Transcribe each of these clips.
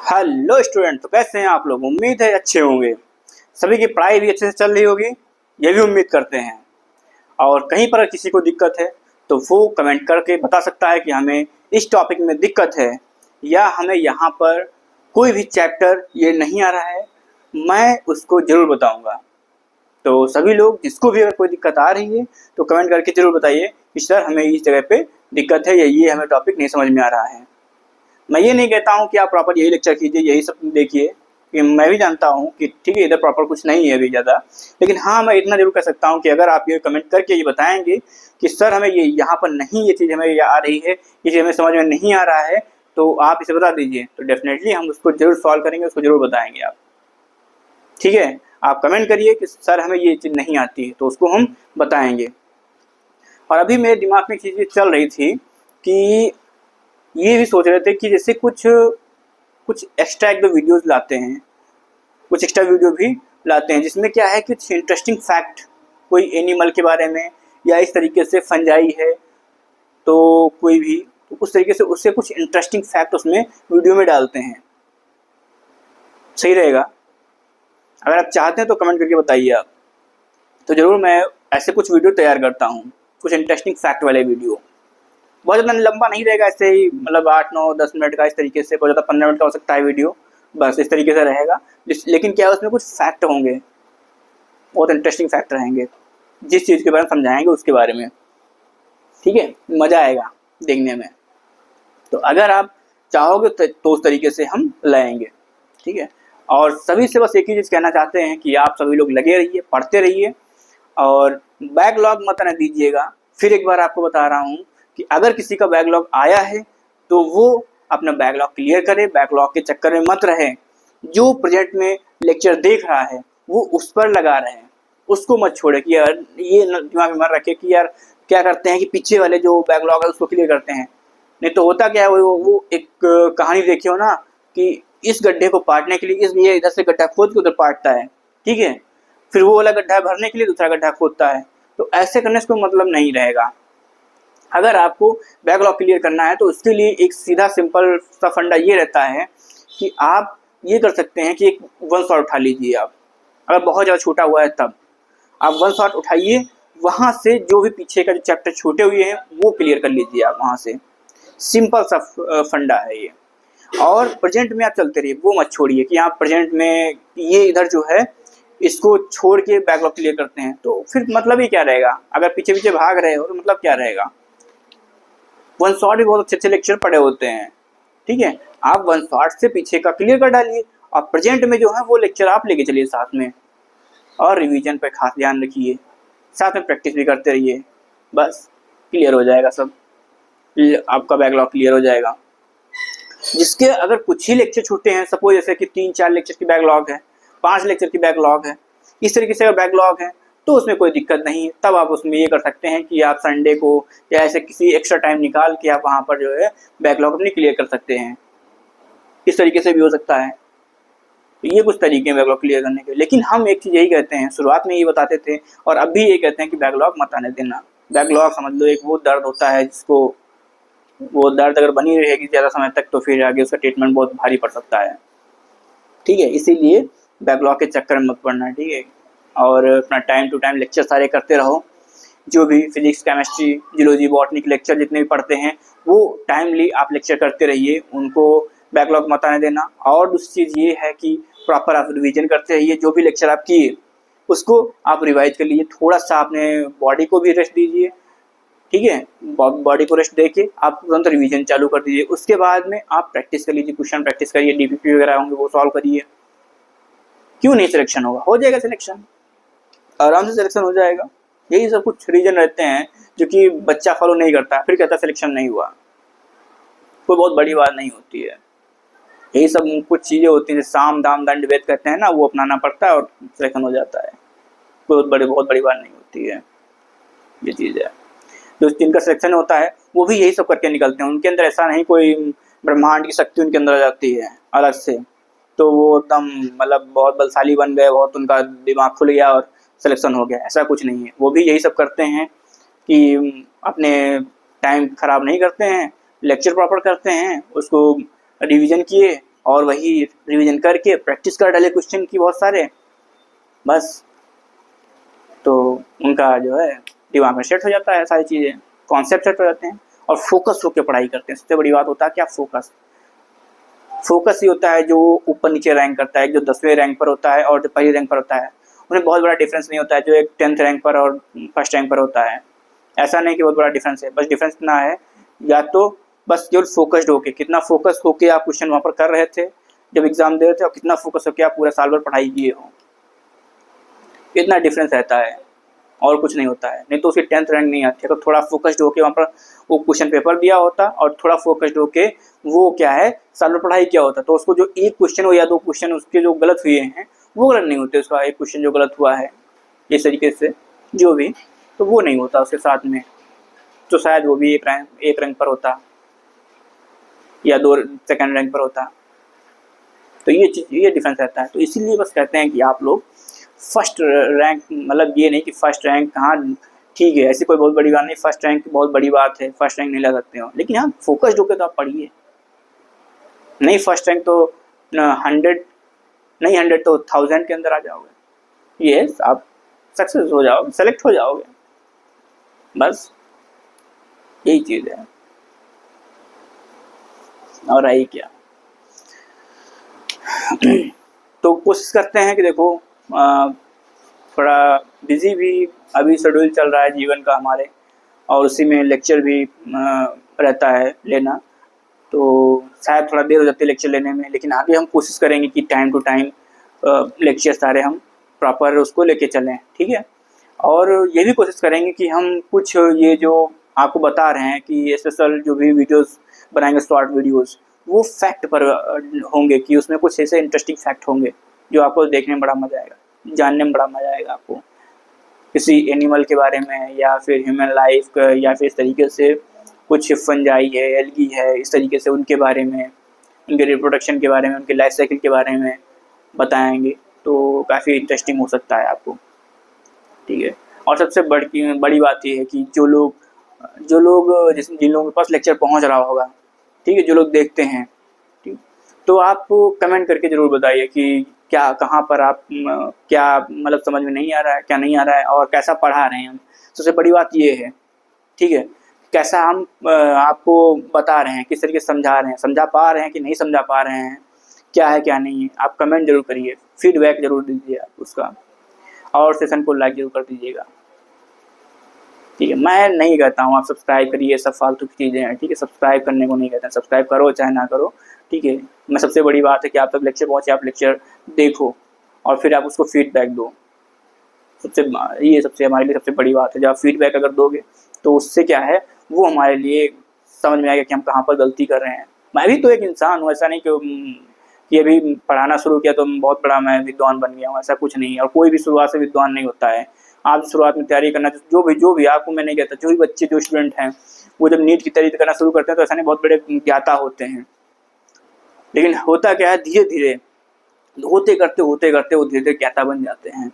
Hello student, तो कैसे हैं आप लोग। उम्मीद है अच्छे होंगे। सभी की पढ़ाई भी अच्छे से चल रही होगी, ये भी उम्मीद करते हैं। और कहीं पर किसी को दिक्कत है तो वो कमेंट करके बता सकता है कि हमें इस टॉपिक में दिक्कत है या हमें यहाँ पर कोई भी चैप्टर ये नहीं आ रहा है, मैं उसको ज़रूर बताऊँगा। तो सभी लोग जिसको भी अगर कोई दिक्कत आ रही है तो कमेंट करके ज़रूर बताइए कि सर हमें इस जगह पे दिक्कत है या ये हमें टॉपिक नहीं समझ में आ रहा है। मैं ये नहीं कहता हूँ कि आप प्रॉपर यही लेक्चर कीजिए, यही सब देखिए, कि मैं भी जानता हूँ कि ठीक है इधर प्रॉपर कुछ नहीं है अभी ज़्यादा। लेकिन हाँ, मैं इतना ज़रूर कह सकता हूँ कि अगर आप ये कमेंट करके ये बताएंगे कि सर हमें ये यहाँ पर नहीं, ये चीज़ हमें आ रही है, ये चीज़ हमें समझ में नहीं आ रहा है, तो आप इसे बता दीजिए, तो डेफिनेटली हम उसको ज़रूर सॉल्व करेंगे, उसको ज़रूर बताएंगे आप। ठीक है, आप कमेंट करिए कि सर हमें ये चीज़ नहीं आती है, तो उसको हम बताएंगे। और अभी मेरे दिमाग में चीज़ें चल रही थी कि ये भी सोच रहे थे कि जैसे कुछ एक्स्ट्रा एक दो वीडियोज़ लाते हैं, कुछ एक्स्ट्रा वीडियो भी लाते हैं जिसमें क्या है कि कुछ इंटरेस्टिंग फैक्ट कोई एनिमल के बारे में, या इस तरीके से फंजाई है तो कोई भी, तो उस तरीके से उससे कुछ इंटरेस्टिंग फैक्ट उसमें वीडियो में डालते हैं। सही रहेगा? अगर आप चाहते हैं तो कमेंट करके बताइए आप, तो ज़रूर मैं ऐसे कुछ वीडियो तैयार करता हूँ, कुछ इंटरेस्टिंग फैक्ट वाले वीडियो। बहुत ज़्यादा लंबा नहीं रहेगा, ऐसे ही मतलब 8-9-10 मिनट का, इस तरीके से। बहुत ज़्यादा 15 मिनट का हो सकता है वीडियो, बस इस तरीके से रहेगा। लेकिन क्या है, उसमें कुछ फैक्ट होंगे, बहुत इंटरेस्टिंग फैक्ट रहेंगे, जिस चीज़ के बारे में समझाएंगे उसके बारे में। ठीक है, मज़ा आएगा देखने में। तो अगर आप चाहोगे तो उस तरीके से हम लाएंगे। ठीक है, और सभी से बस एक ही चीज़ कहना चाहते हैं कि आप सभी लोग लगे रहिए, पढ़ते रहिए और बैकलॉग मत आने दीजिएगा। फिर एक बार आपको बता रहा हूँ कि अगर किसी का बैकलॉग आया है तो वो अपना बैकलॉग क्लियर करे, बैकलॉग के चक्कर में मत रहे। जो प्रोजेक्ट में लेक्चर देख रहा है वो उस पर लगा रहे, उसको मत छोड़े कि यार ये दिमाग में मत रखे कि यार क्या करते हैं कि पीछे वाले जो बैकलॉग है उसको क्लियर करते हैं। नहीं तो होता क्या है, वो एक कहानी देखी हो ना कि इस गड्ढे को पाटने के लिए ये इधर से गड्ढा खोद के उधर पाटता है, ठीक है, फिर वो वाला गड्ढा भरने के लिए दूसरा गड्ढा खोदता है। तो ऐसे करने से कोई मतलब नहीं रहेगा। अगर आपको बैकलॉग क्लियर करना है तो उसके लिए एक सीधा सिंपल सा फंडा ये रहता है कि आप ये कर सकते हैं कि एक वन शॉट उठा लीजिए। आप अगर बहुत ज़्यादा छोटा हुआ है तब आप वन शॉट उठाइए, वहाँ से जो भी पीछे का जो चैप्टर छूटे हुए हैं वो क्लियर कर लीजिए आप वहाँ से। सिंपल सा फंडा है ये। और प्रेजेंट में आप चलते रहिए, वो मत छोड़िए कि आप प्रेजेंट में ये इधर जो है इसको छोड़ के बैकलॉग क्लियर करते हैं, तो फिर मतलब ही क्या रहेगा। अगर पीछे पीछे भाग रहे हो तो मतलब क्या रहेगा। वन शॉट भी बहुत अच्छे अच्छे लेक्चर पड़े होते हैं, ठीक है, आप वन शॉट से पीछे का क्लियर कर डालिए और प्रेजेंट में जो है वो लेक्चर आप लेके चलिए साथ में। और रिवीजन पे खास ध्यान रखिए, साथ में प्रैक्टिस भी करते रहिए, बस क्लियर हो जाएगा सब, आपका बैकलॉग क्लियर हो जाएगा। जिसके अगर कुछ ही लेक्चर छूटे हैं, सपोज जैसे कि 3-4 लेक्चर की बैकलॉग है, 5 लेक्चर की बैकलॉग है, इस तरीके से अगर बैकलॉग है तो उसमें कोई दिक्कत नहीं है। तब आप उसमें ये कर सकते हैं कि आप संडे को या ऐसे किसी एक्स्ट्रा टाइम निकाल के आप वहाँ पर जो है बैकलॉग अपनी क्लियर कर सकते हैं। इस तरीके से भी हो सकता है। तो ये कुछ तरीके हैं बैकलॉग क्लियर करने के। लेकिन हम एक चीज़ यही कहते हैं, शुरुआत में ये बताते थे और अब भी ये कहते हैं कि बैकलॉग मत आने देना। बैकलॉग समझ लो एक वो दर्द होता है जिसको, वो दर्द अगर बनी रहेगी ज़्यादा समय तक तो फिर आगे उसका ट्रीटमेंट बहुत भारी पड़ सकता है। ठीक है, इसीलिए बैकलॉग के चक्कर में मत पड़ना। ठीक है, और अपना टाइम टू टाइम लेक्चर सारे करते रहो। जो भी फिजिक्स, केमिस्ट्री, जियोलॉजी, बॉटनी के लेक्चर जितने भी पढ़ते हैं वो टाइमली आप लेक्चर करते रहिए, उनको बैकलॉग मत आने देना। और दूसरी चीज़ ये है कि प्रॉपर आप रिवीजन करते रहिए। जो भी लेक्चर आप किए उसको आप रिवाइज कर लीजिए, थोड़ा सा अपने बॉडी को भी रेस्ट दीजिए। ठीक है, बॉडी को रेस्ट देके आप तुरंत रिवीजन चालू कर दीजिए। उसके बाद में आप प्रैक्टिस कर लीजिए, क्वेश्चन प्रैक्टिस करिए, डीपीपी वगैरह होंगे वो सॉल्व करिए। क्यों नहीं सिलेक्शन होगा, हो जाएगा सिलेक्शन, आराम से सिलेक्शन हो जाएगा। यही सब कुछ रीजन रहते हैं जो कि बच्चा फॉलो नहीं करता, फिर कहता सिलेक्शन नहीं हुआ। कोई बहुत बड़ी बात नहीं होती है। यही सब कुछ चीज़ें होती हैं, साम दाम दंड भेद कहते हैं ना, वो अपनाना पड़ता है और सिलेक्शन हो जाता है। बहुत बड़ी बात नहीं होती है, ये चीज़ है। जो जिनका सिलेक्शन होता है वो भी यही सब करके निकलते हैं। उनके अंदर ऐसा नहीं कोई ब्रह्मांड की शक्ति उनके अंदर आ जाती है अलग से, तो वो एकदम मतलब बहुत बलशाली बन गए, बहुत उनका दिमाग खुल गया और सिलेक्शन हो गया, ऐसा कुछ नहीं है। वो भी यही सब करते हैं कि अपने टाइम ख़राब नहीं करते हैं, लेक्चर प्रॉपर करते हैं, उसको रिवीजन किए, और वही रिवीजन करके प्रैक्टिस कर डाले क्वेश्चन की बहुत सारे, बस तो उनका जो है दिमाग में सेट हो जाता है सारी चीज़ें, कॉन्सेप्ट सेट हो जाते हैं और फोकस होकर पढ़ाई करते हैं। सबसे बड़ी बात होता है क्या, फोकस ही होता है जो ऊपर नीचे रैंक करता है। जो 10वें रैंक पर होता है और जो पहली रैंक पर होता है उन्हें बहुत बड़ा डिफरेंस नहीं होता है, जो एक 10th रैंक पर और फर्स्ट रैंक पर होता है। ऐसा नहीं कि बहुत बड़ा डिफरेंस है, बस डिफरेंस इतना है या तो बस केवल फोकस्ड होके, कितना फोकस होके आप क्वेश्चन वहाँ पर कर रहे थे जब एग्जाम दे रहे थे और कितना फोकस होके आप पूरा साल भर पढ़ाई किए हो, इतना डिफरेंस रहता है और कुछ नहीं होता है। नहीं तो उसकी 10th रैंक नहीं आती है तो थोड़ा फोकस्ड होके वहाँ पर वो क्वेश्चन पेपर दिया होता और थोड़ा फोकस्ड होके वो क्या है साल भर पढ़ाई किया होता, तो उसको जो एक क्वेश्चन हो या दो क्वेश्चन उसके जो गलत हुए हैं वो गलत नहीं होते, उसका एक क्वेश्चन जो गलत हुआ है इस तरीके से जो भी, तो वो नहीं होता उसके साथ में, तो शायद वो भी एक रैंक पर होता या 2 सेकंड रैंक पर होता। तो ये डिफरेंस रहता है। तो इसीलिए बस कहते हैं कि आप लोग फर्स्ट रैंक, मतलब ये नहीं कि फर्स्ट रैंक कहाँ, ठीक है ऐसी कोई बहुत बड़ी बात नहीं, फर्स्ट रैंक बहुत बड़ी बात है, फर्स्ट रैंक नहीं ला सकते हो, लेकिन हाँ फोकस्ड होकर तो आप पढ़िए। नहीं फर्स्ट रैंक तो 100 नहीं, 100 तो 1000 के अंदर आ जाओगे, ये आप सक्सेस हो जाओगे, सेलेक्ट हो जाओगे, बस यही चीज़ है। और आई क्या तो कोशिश करते हैं कि देखो थोड़ा बिजी भी अभी शेड्यूल चल रहा है जीवन का हमारे, और उसी में लेक्चर भी रहता है लेना, तो शायद थोड़ा देर हो जाती है लेक्चर लेने में, लेकिन आगे हम कोशिश करेंगे कि टाइम टू टाइम लेक्चर सारे हम प्रॉपर उसको लेके चलें, ठीक है। और ये भी कोशिश करेंगे कि हम कुछ ये जो आपको बता रहे हैं कि स्पेशल जो भी वीडियोस बनाएंगे शॉर्ट वीडियोस, वो फैक्ट पर होंगे, कि उसमें कुछ ऐसे इंटरेस्टिंग फैक्ट होंगे जो आपको देखने में बड़ा मज़ा आएगा, जानने में बड़ा मज़ा आएगा आपको, किसी एनिमल के बारे में या फिर ह्यूमन लाइफ या फिर इस तरीके से कुछ फंजाई है, एल्गी है, इस तरीके से उनके बारे में, उनके रिप्रोडक्शन के बारे में, उनके लाइफ साइकिल के बारे में बताएंगे, तो काफ़ी इंटरेस्टिंग हो सकता है आपको, ठीक है। और सबसे बड़ी बात ये है कि जो लोग जिन लोगों के पास लेक्चर पहुंच रहा होगा, ठीक है, जो लोग देखते हैं, ठीक, तो आप कमेंट करके ज़रूर बताइए कि क्या कहाँ पर आप क्या मतलब समझ में नहीं आ रहा है, क्या नहीं आ रहा है और कैसा पढ़ा रहे हैं हम। सबसे बड़ी बात ये है, ठीक है, कैसा हम आपको बता रहे हैं, किस तरीके से समझा रहे हैं, समझा पा रहे हैं कि नहीं समझा पा रहे हैं, क्या है क्या नहीं है। आप कमेंट जरूर करिए, फीडबैक जरूर दीजिए आप उसका, और सेशन को लाइक जरूर कर दीजिएगा, ठीक है। मैं नहीं कहता हूँ आप सब्सक्राइब करिए, सब फालतू की चीज़ें हैं, ठीक है, सब्सक्राइब करने को नहीं कहते हैं, सब्सक्राइब करो चाहे ना करो, ठीक है। मैं सबसे बड़ी बात है कि आप तक लेक्चर पहुँचे, आप लेक्चर देखो और फिर आप उसको फीडबैक दो, सबसे हमारे लिए सबसे बड़ी बात है। जब आप फीडबैक अगर दोगे तो उससे क्या है, वो हमारे लिए समझ में आएगा कि हम कहाँ पर गलती कर रहे हैं। मैं भी तो एक इंसान हूँ, ऐसा नहीं कि अभी पढ़ाना शुरू किया तो बहुत बड़ा मैं विद्वान बन गया हूँ, ऐसा कुछ नहीं है। और कोई भी शुरुआत से विद्वान नहीं होता है। आप शुरुआत में तैयारी करना, जो भी आपको मैं नहीं कहता, जो भी बच्चे जो स्टूडेंट हैं वो जब नीट की तैयारी करना शुरू करते हैं तो ऐसा नहीं बहुत बड़े ज्ञाता होते हैं, लेकिन होता क्या है, धीरे धीरे होते करते वो धीरे धीरे ज्ञाता बन जाते हैं।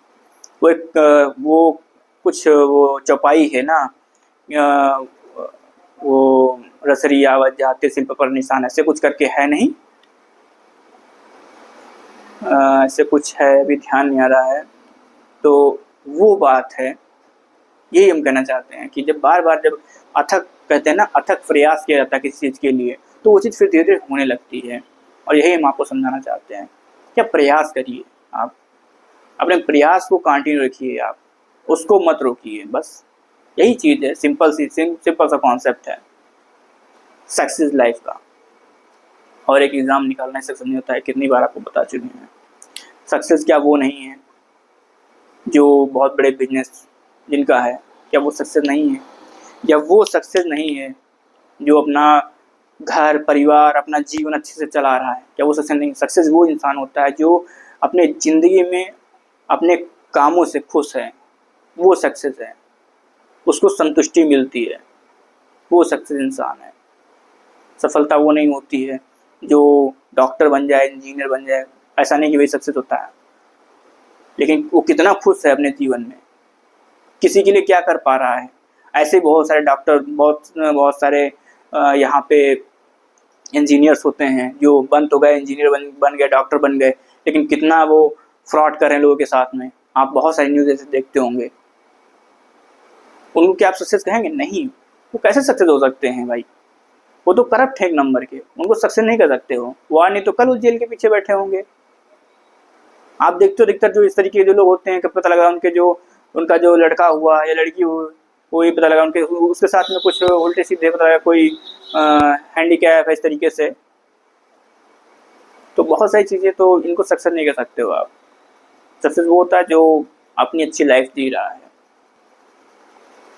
वो कुछ वो चौपाई है ना, वो रसरी आवत जाते शिल्प पर निशान, ऐसे कुछ करके है नहीं, ऐसे कुछ है, अभी ध्यान नहीं आ रहा है। तो वो बात है, यही हम कहना चाहते हैं कि जब बार बार जब अथक कहते हैं ना, अथक प्रयास किया जाता है किसी चीज़ के लिए, तो वो चीज़ फिर धीरे धीरे होने लगती है। और यही हम आपको समझाना चाहते हैं, क्या प्रयास करिए, आप अपने प्रयास को कंटिन्यू रखिए, आप उसको मत रोकिए, बस यही चीज़ है। सिंपल सा कॉन्सेप्ट है सक्सेस लाइफ का। और एक एग्ज़ाम निकालना सक्सेस नहीं होता है, कितनी बार आपको बता चुके हैं। सक्सेस क्या वो नहीं है जो बहुत बड़े बिजनेस जिनका है, क्या वो सक्सेस नहीं है? या वो सक्सेस नहीं है जो अपना घर परिवार अपना जीवन अच्छे से चला रहा है, क्या वो सक्सेस नहीं? सक्सेस वो इंसान होता है जो अपने ज़िंदगी में अपने कामों से खुश है, वो सक्सेस है, उसको संतुष्टि मिलती है, वो सक्सेस इंसान है। सफलता वो नहीं होती है जो डॉक्टर बन जाए, इंजीनियर बन जाए, ऐसा नहीं कि वही सक्सेस होता है, लेकिन वो कितना खुश है अपने जीवन में, किसी के लिए क्या कर पा रहा है। ऐसे बहुत सारे डॉक्टर, बहुत सारे यहाँ पे इंजीनियर्स होते हैं जो बन तो गए, इंजीनियर बन गए, डॉक्टर बन गए, लेकिन कितना वो फ्रॉड कर रहे हैं लोगों के साथ में। आप बहुत सारी न्यूज़ ऐसे देखते होंगे। उनको क्या आप सक्सेस कहेंगे? नहीं। वो कैसे सक्सेस हो सकते हैं भाई? वो तो करप्ट है एक नंबर के, उनको सक्सेस नहीं कर सकते हो। वो नहीं तो कल वो जेल के पीछे बैठे होंगे। आप देखते हो अधिकतर जो इस तरीके के जो लोग होते हैं, कब पता लगा उनका जो लड़का हुआ या लड़की हुई, वो ये पता लगा उसके साथ में कुछ उल्टे सीधे पता लगा कोई हैंडीकैप है इस तरीके से। तो बहुत सारी चीज़ें, तो इनको सक्सेस नहीं कर सकते हो आप। सक्सेस वो होता है जो अपनी अच्छी लाइफ जी रहा है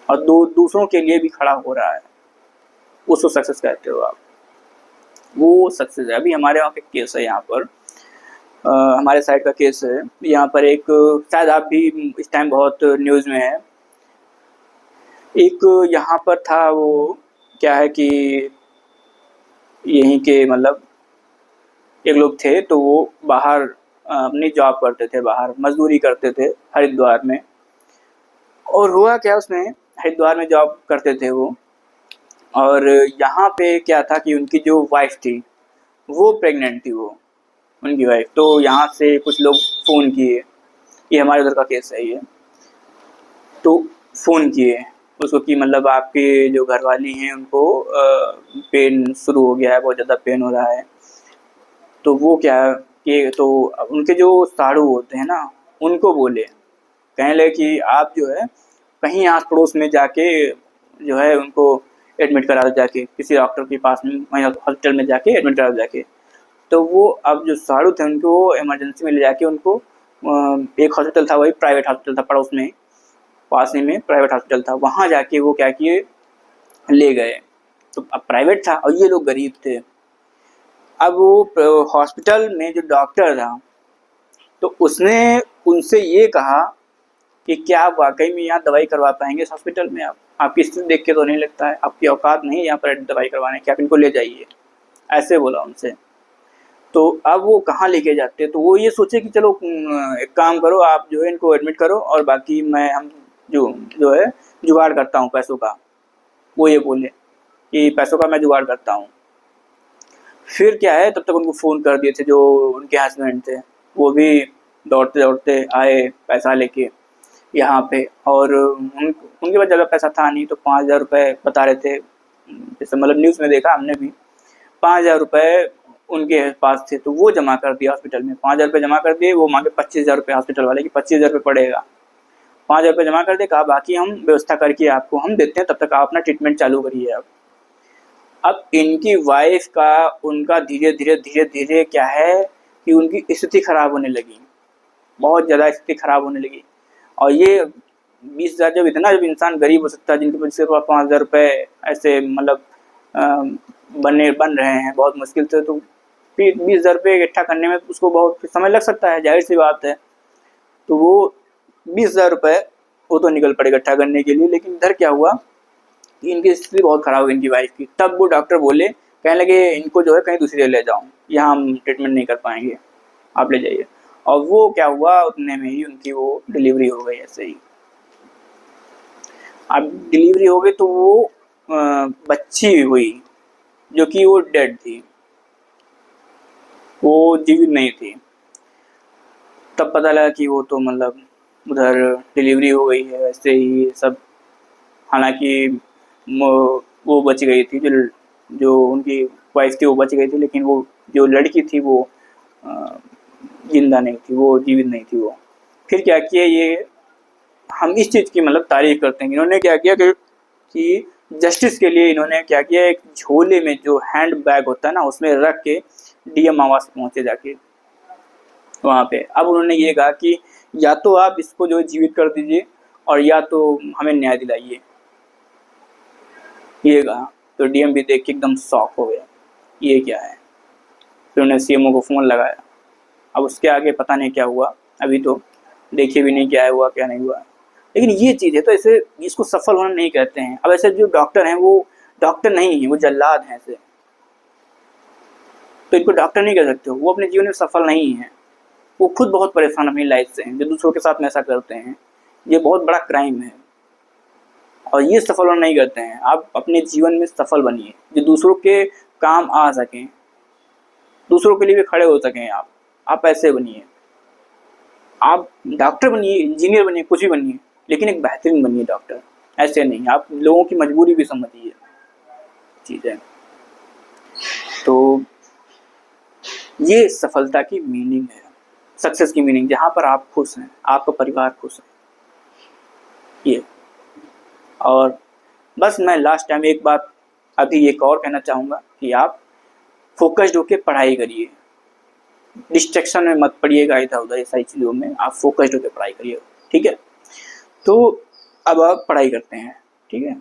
और दूसरों के लिए भी खड़ा हो रहा है, उसको सक्सेस कहते हो आप। वो सक्सेस है। अभी हमारे वहाँ पे केस है, यहाँ पर हमारे साइड का केस है। यहाँ पर एक, शायद आप भी इस टाइम बहुत न्यूज़ में है, एक यहाँ पर था, वो क्या है कि यहीं के मतलब एक लोग थे, तो वो बाहर अपनी जॉब करते थे, बाहर मजदूरी करते थे हरिद्वार में। और हुआ क्या, उसमें हरिद्वार में जॉब करते थे वो, और यहाँ पे क्या था कि उनकी जो वाइफ थी वो प्रेग्नेंट थी, वो उनकी वाइफ। तो यहाँ से कुछ लोग फ़ोन किए, ये हमारे उधर का केस है ये, तो फ़ोन किए उसको कि मतलब आपके जो घरवाली हैं उनको पेन शुरू हो गया है, बहुत ज़्यादा पेन हो रहा है। तो वो क्या कि तो उनके जो साड़ू होते हैं ना, उनको बोले, कहने लगे कि आप जो है कहीं आस पड़ोस में जाके जो है उनको एडमिट करा दो, जाके किसी डॉक्टर के पास में, वहीं हॉस्पिटल में जाके एडमिट करा दो जाके। तो वो अब जो साड़ू थे उनको इमरजेंसी में ले जाके उनको एक हॉस्पिटल था, वही प्राइवेट हॉस्पिटल था पड़ोस में, पास ही में प्राइवेट हॉस्पिटल था, वहाँ जाके वो क्या किए, ले गए। तो अब प्राइवेट था और ये लोग गरीब थे। अब वो हॉस्पिटल में जो डॉक्टर था, तो उसने उनसे ये कहा कि क्या आप वाकई में यहाँ दवाई करवा पाएंगे इस हॉस्पिटल में? आपकी स्थिति देख के तो नहीं लगता है, आपकी औकात नहीं है यहाँ पर दवाई करवाने की, आप इनको ले जाइए, ऐसे बोला उनसे। तो अब वो कहाँ लेके जाते, तो वो ये सोचे कि चलो एक काम करो, आप जो है इनको एडमिट करो और बाकी हम जो है जुगाड़ करता हूँ पैसों का। वो ये बोले कि पैसों का मैं जुगाड़ करता हूँ। फिर क्या है, तब तक उनको फ़ोन कर दिए थे जो उनके हस्बैंड थे, वो भी दौड़ते दौड़ते आए पैसा लेके यहाँ पे। और उनके पास ज़्यादा पैसा था नहीं, तो 5,000 रुपये बता रहे थे, जैसे मतलब न्यूज़ में देखा हमने भी, 5,000 रुपये उनके पास थे। तो वो जमा कर दिया हॉस्पिटल में, 5,000 रुपये जमा कर दिए। वो मांगे 25,000 रुपये हॉस्पिटल वाले की, 25,000 रुपये पड़ेगा। 5,000 रुपये जमा कर दिए, कहा बाकी हम व्यवस्था करके आपको हम देते हैं, तब तक आप अपना ट्रीटमेंट चालू करिए। अब इनकी वाइफ का उनका धीरे धीरे क्या है कि उनकी स्थिति खराब होने लगी, बहुत ज़्यादा स्थिति खराब होने लगी। और ये 20,000, जब जब इंसान गरीब हो सकता है, जिनके पास सिर्फ 5,000 रुपये ऐसे मतलब बन रहे हैं बहुत मुश्किल से, तो फिर 20,000 रुपये इकट्ठा करने में उसको बहुत समय लग सकता है, जाहिर सी बात है। तो वो 20,000 रुपये वो तो निकल पड़े इकट्ठा करने के लिए। लेकिन इधर क्या हुआ कि इनकी स्थिति बहुत ख़राब हुई इनकी वाइफ की। तब वो डॉक्टर बोले, कहने लगे इनको जो है कहीं दूसरी जगह ले जाओ, यहाँ हम ट्रीटमेंट नहीं कर पाएंगे, आप ले जाइए। और वो क्या हुआ, उतने में ही उनकी वो डिलीवरी हो गई ऐसे ही। अब डिलीवरी हो गई तो वो बच्ची हुई जो कि वो डेड थी, वो जीवित नहीं थी। तब पता लगा कि वो तो मतलब उधर डिलीवरी हो गई है ऐसे ही सब। हालांकि वो बच गई थी, जो उनकी वाइफ थी वो बच गई थी, लेकिन वो जो लड़की थी वो जिंदा नहीं थी, वो जीवित नहीं थी वो। फिर क्या किया, ये हम इस चीज़ की मतलब तारीफ करते हैं। इन्होंने क्या किया कि जस्टिस के लिए इन्होंने क्या किया, एक झोले में जो हैंड बैग होता है ना, उसमें रख के डीएम आवास पहुँचे जाके वहाँ पे। अब उन्होंने ये कहा कि या तो आप इसको जो जीवित कर दीजिए और या तो हमें न्याय दिलाइए, ये कहा। तो डीएम भी देख के एकदम शॉक हो गया, ये क्या है। फिर उन्होंने सीएमओ को फ़ोन लगाया। अब उसके आगे पता नहीं क्या हुआ, अभी तो देखे भी नहीं क्या हुआ क्या नहीं हुआ। लेकिन ये चीज़ है, तो ऐसे इसको सफल होना नहीं कहते हैं। अब ऐसे जो डॉक्टर हैं वो डॉक्टर नहीं है, वो जल्लाद हैं ऐसे, तो इनको डॉक्टर नहीं कह सकते हो। वो अपने जीवन में सफल नहीं है, वो खुद बहुत परेशान अपनी लाइफ से हैं, जो दूसरों के साथ में ऐसा करते हैं। ये बहुत बड़ा क्राइम है और ये सफल होना नहीं करते हैं। आप अपने जीवन में सफल बनिए, जो दूसरों के काम आ सकें, दूसरों के लिए भी खड़े हो सकें। आप ऐसे बनिए, आप डॉक्टर बनिए, इंजीनियर बनिए, कुछ भी बनिए, लेकिन एक बेहतरीन बनिए डॉक्टर। ऐसे नहीं, आप लोगों की मजबूरी भी समझिए चीज़ें। तो ये सफलता की मीनिंग है, सक्सेस की मीनिंग, जहाँ पर आप खुश हैं, आपका परिवार खुश है, ये। और बस मैं लास्ट टाइम एक बात अभी एक और कहना चाहूँगा कि आप फोकस्ड होकर पढ़ाई करिए, डिस्ट्रैक्शन में मत पड़िएगा इधर उधर, ये सारी चीज़ों में आप फोकस्ड होकर पढ़ाई करिए, ठीक है। तो अब आप पढ़ाई करते हैं, ठीक है।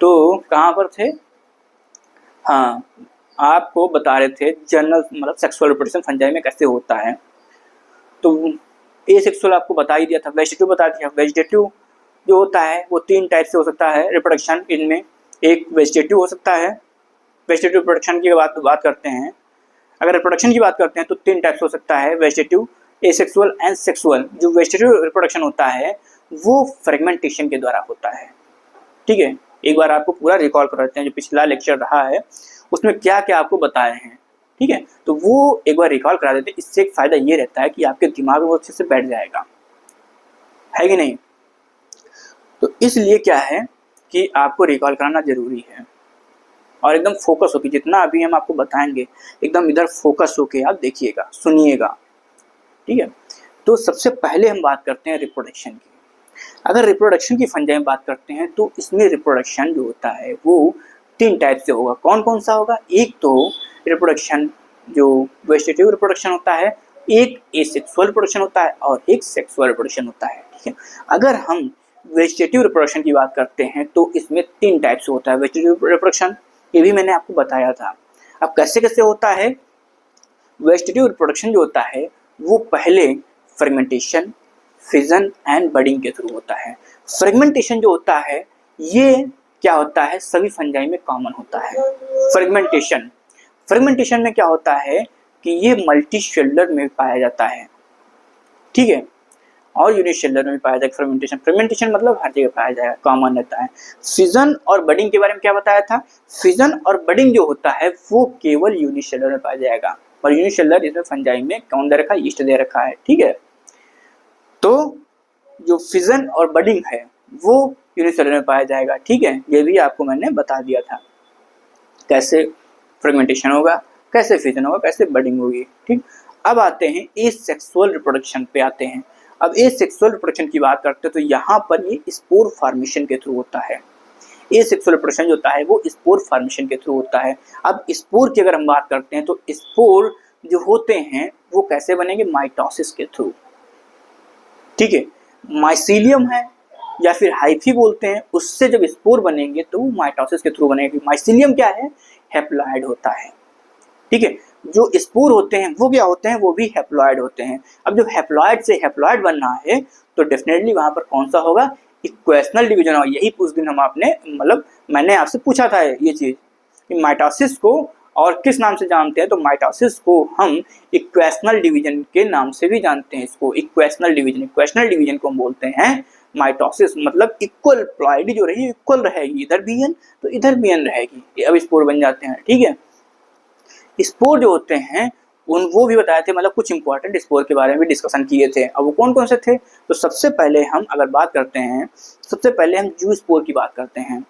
तो कहाँ पर थे, हाँ, आपको बता रहे थे जनरल मतलब सेक्सुअल रिप्रोडक्शन फंजाई में कैसे होता है। तो ए सेक्सुअल आपको बता ही दिया था, वेजिटेटिव बता दिया। वेजिटेटिव जो होता है वो 3 टाइप से हो सकता है रिप्रोडक्शन। इनमें एक वेजिटेटिव हो सकता है, वेजिटेटिव रिप्रोडक्शन की बात करते हैं। अगर रिप्रोडक्शन की बात करते हैं तो 3 टाइप्स हो सकता है, वेजिटेटिव, एसेक्सुअल एंड सेक्सुअल। जो वेजिटेटिव रिप्रोडक्शन होता है वो फ्रेगमेंटेशन के द्वारा होता है, ठीक है। एक बार आपको पूरा रिकॉल कराते हैं, जो पिछला लेक्चर रहा है उसमें क्या क्या आपको बताए हैं, ठीक है। तो वो एक बार रिकॉल करा देते हैं, इससे एक फ़ायदा ये रहता है कि आपके दिमाग में वो अच्छे से बैठ जाएगा, है कि नहीं। तो इसलिए क्या है कि आपको रिकॉल कराना ज़रूरी है, और एकदम फोकस होकर, जितना अभी हम आपको बताएंगे एकदम इधर फोकस होकर आप देखिएगा, सुनिएगा, ठीक है। तो सबसे पहले हम बात करते हैं रिप्रोडक्शन की। अगर रिप्रोडक्शन की फंजाई में बात करते हैं तो इसमें रिप्रोडक्शन जो होता है वो 3 टाइप से होगा। कौन कौन सा होगा, एक तो रिप्रोडक्शन जो वेजिटेटिव रिप्रोडक्शन होता है, एक एसेक्सुअल रिप्रोडक्शन होता है, और एक सेक्सुअल रिप्रोडक्शन होता है, ठीक है। अगर हम वेजिटेटिव रिप्रोडक्शन की बात करते हैं तो इसमें 3 टाइप से होता है वेजिटेटिव रिप्रोडक्शन, ये भी मैंने आपको बताया था। अब कैसे कैसे होता है वेजिटेटिव रिप्रोडक्शन जो होता है वो पहले फ्रेगमेंटेशन, फिजन एंड बडिंग के थ्रू होता है। फ्रेगमेंटेशन जो होता है ये क्या होता है, सभी फंजाई में कॉमन होता है। फ्रेगमेंटेशन में क्या होता है कि ये मल्टी सेलुलर में पाया जाता है, ठीक है, और यूनिसेलुलर में पाया जाएगा। फ्रेगमेंटेशन मतलब हर जगह पाया जाएगा, कॉमन रहता है। फिजन और बडिंग के बारे में क्या बताया था, फिजन और बडिंग जो होता है वो केवल यूनिसेलुलर में पाया जाएगा, और यूनिसेलुलर इसमें फंजाई में कौन दे रखा है, ईस्ट दे रखा है, ठीक है। तो जो फिजन और बडिंग है वो यूनिसेलुलर में पाया जाएगा, ठीक है। ये भी आपको मैंने बता दिया था कैसे फ्रेगमेंटेशन होगा, कैसे फिजन होगा, कैसे बडिंग होगी, ठीक। अब आते हैं एसेक्सुअल रिप्रोडक्शन पे आते हैं। अब एसेक्सुअल रिप्रोडक्शन की बात करते हैं तो यहाँ पर ये स्पोर फॉर्मेशन के थ्रू होता है। एसेक्सुअल रिप्रोडक्शन जो होता है वो स्पोर फॉर्मेशन के थ्रू होता है। अब स्पोर की अगर हम बात करते हैं तो स्पोर जो होते हैं वो कैसे बनेंगे, माइटोसिस के थ्रू, ठीक है। माइसीलियम है या फिर हाइफी बोलते हैं, उससे जब स्पोर बनेंगे तो वो माइटोसिस के थ्रू बनेंगे। माइसीलियम क्या है, हैप्लॉइड होता है, ठीक है। जो स्पोर होते हैं वो क्या होते हैं, वो भी हैप्लॉइड होते हैं। अब जब हैप्लॉइड से हैप्लॉइड बनना है तो डेफिनेटली वहां पर कौन सा होगा, इक्वेशनल डिवीजन होगा। यही उस दिन हम आपने मतलब मैंने आपसे पूछा था ये चीज कि माइटोसिस को और किस नाम से जानते हैं, तो माइटोसिस को हम इक्वेशनल डिवीजन के नाम से भी जानते हैं। इसको इक्वेशनल डिवीजन को हम बोलते हैं माइटोसिस। मतलब इक्वल प्लॉइडी जो रही इक्वल रहेगी, इधर भी एन तो इधर भी एन रहेगी, अब स्पोर बन जाते हैं, ठीक है। स्पोर जो होते हैं वो भी बताए थे, मतलब कुछ इंपॉर्टेंट स्पोर के बारे में भी डिस्कशन किए थे। अब वो कौन कौन से थे, तो सबसे पहले हम अगर बात करते हैं, सबसे पहले हम जू स्पोर की बात करते हैं।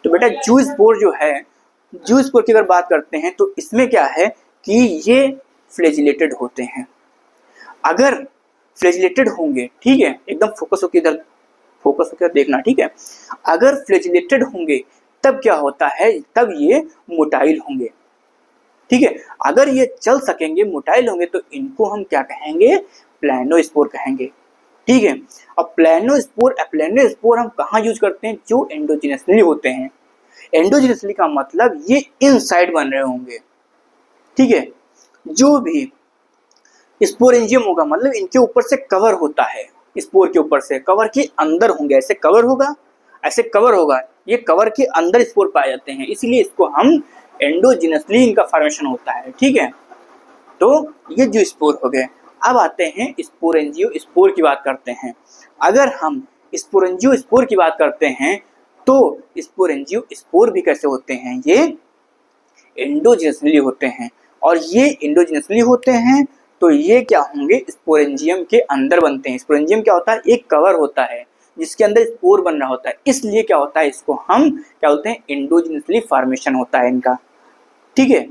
तो बेटा जू स्पोर जो है, जू स्पोर की अगर बात करते हैं तो इसमें क्या है कि ये फ्लैजिलेटेड होते हैं। अगर फ्लैजिलेटेड होंगे, ठीक है, एकदम फोकस होकर देखना, ठीक है। अगर फ्लैजिलेटेड होंगे तब क्या होता है, तब ये मोटाइल होंगे, ठीक है। अगर ये चल सकेंगे, मोटाइल होंगे, तो इनको हम क्या कहेंगे, प्लानोस्पोर कहेंगे, ठीक है। अब प्लानोस्पोर हम कहाँ यूज करते हैं, जो एंडोजिनसली होते हैं। एंडोजिनसली का मतलब ये इनसाइड बन रहे होंगे, ठीक है। जो भी स्पोरेंजियम होगा मतलब इनके ऊपर से कवर होता है, स्पोर के ऊपर से कवर के अंदर होंगे, ऐसे कवर होगा, ये कवर के अंदर स्पोर पाए जाते हैं, इसलिए इसको हम एंडोजिनसली इनका फॉर्मेशन होता है, ठीक है। तो ये जो स्पोर हो गए। अब आते हैं स्पोरेंजियो स्पोर की बात करते हैं। अगर हम स्पोरेंजियो स्पोर की बात करते हैं तो स्पोरेंजियो स्पोर भी कैसे होते हैं, ये एंडोजिनसली होते हैं। और ये एंडोजिनसली होते हैं तो ये क्या होंगे, स्पोरेंजियम के अंदर बनते हैं। स्पोरेंजियम क्या होता है, एक कवर होता है जिसके अंदर स्पोर बन रहा होता है, इसलिए क्या होता है, इसको हम क्या बोलते हैं, एंडोजिनसली फॉर्मेशन होता है इनका। ठीक है।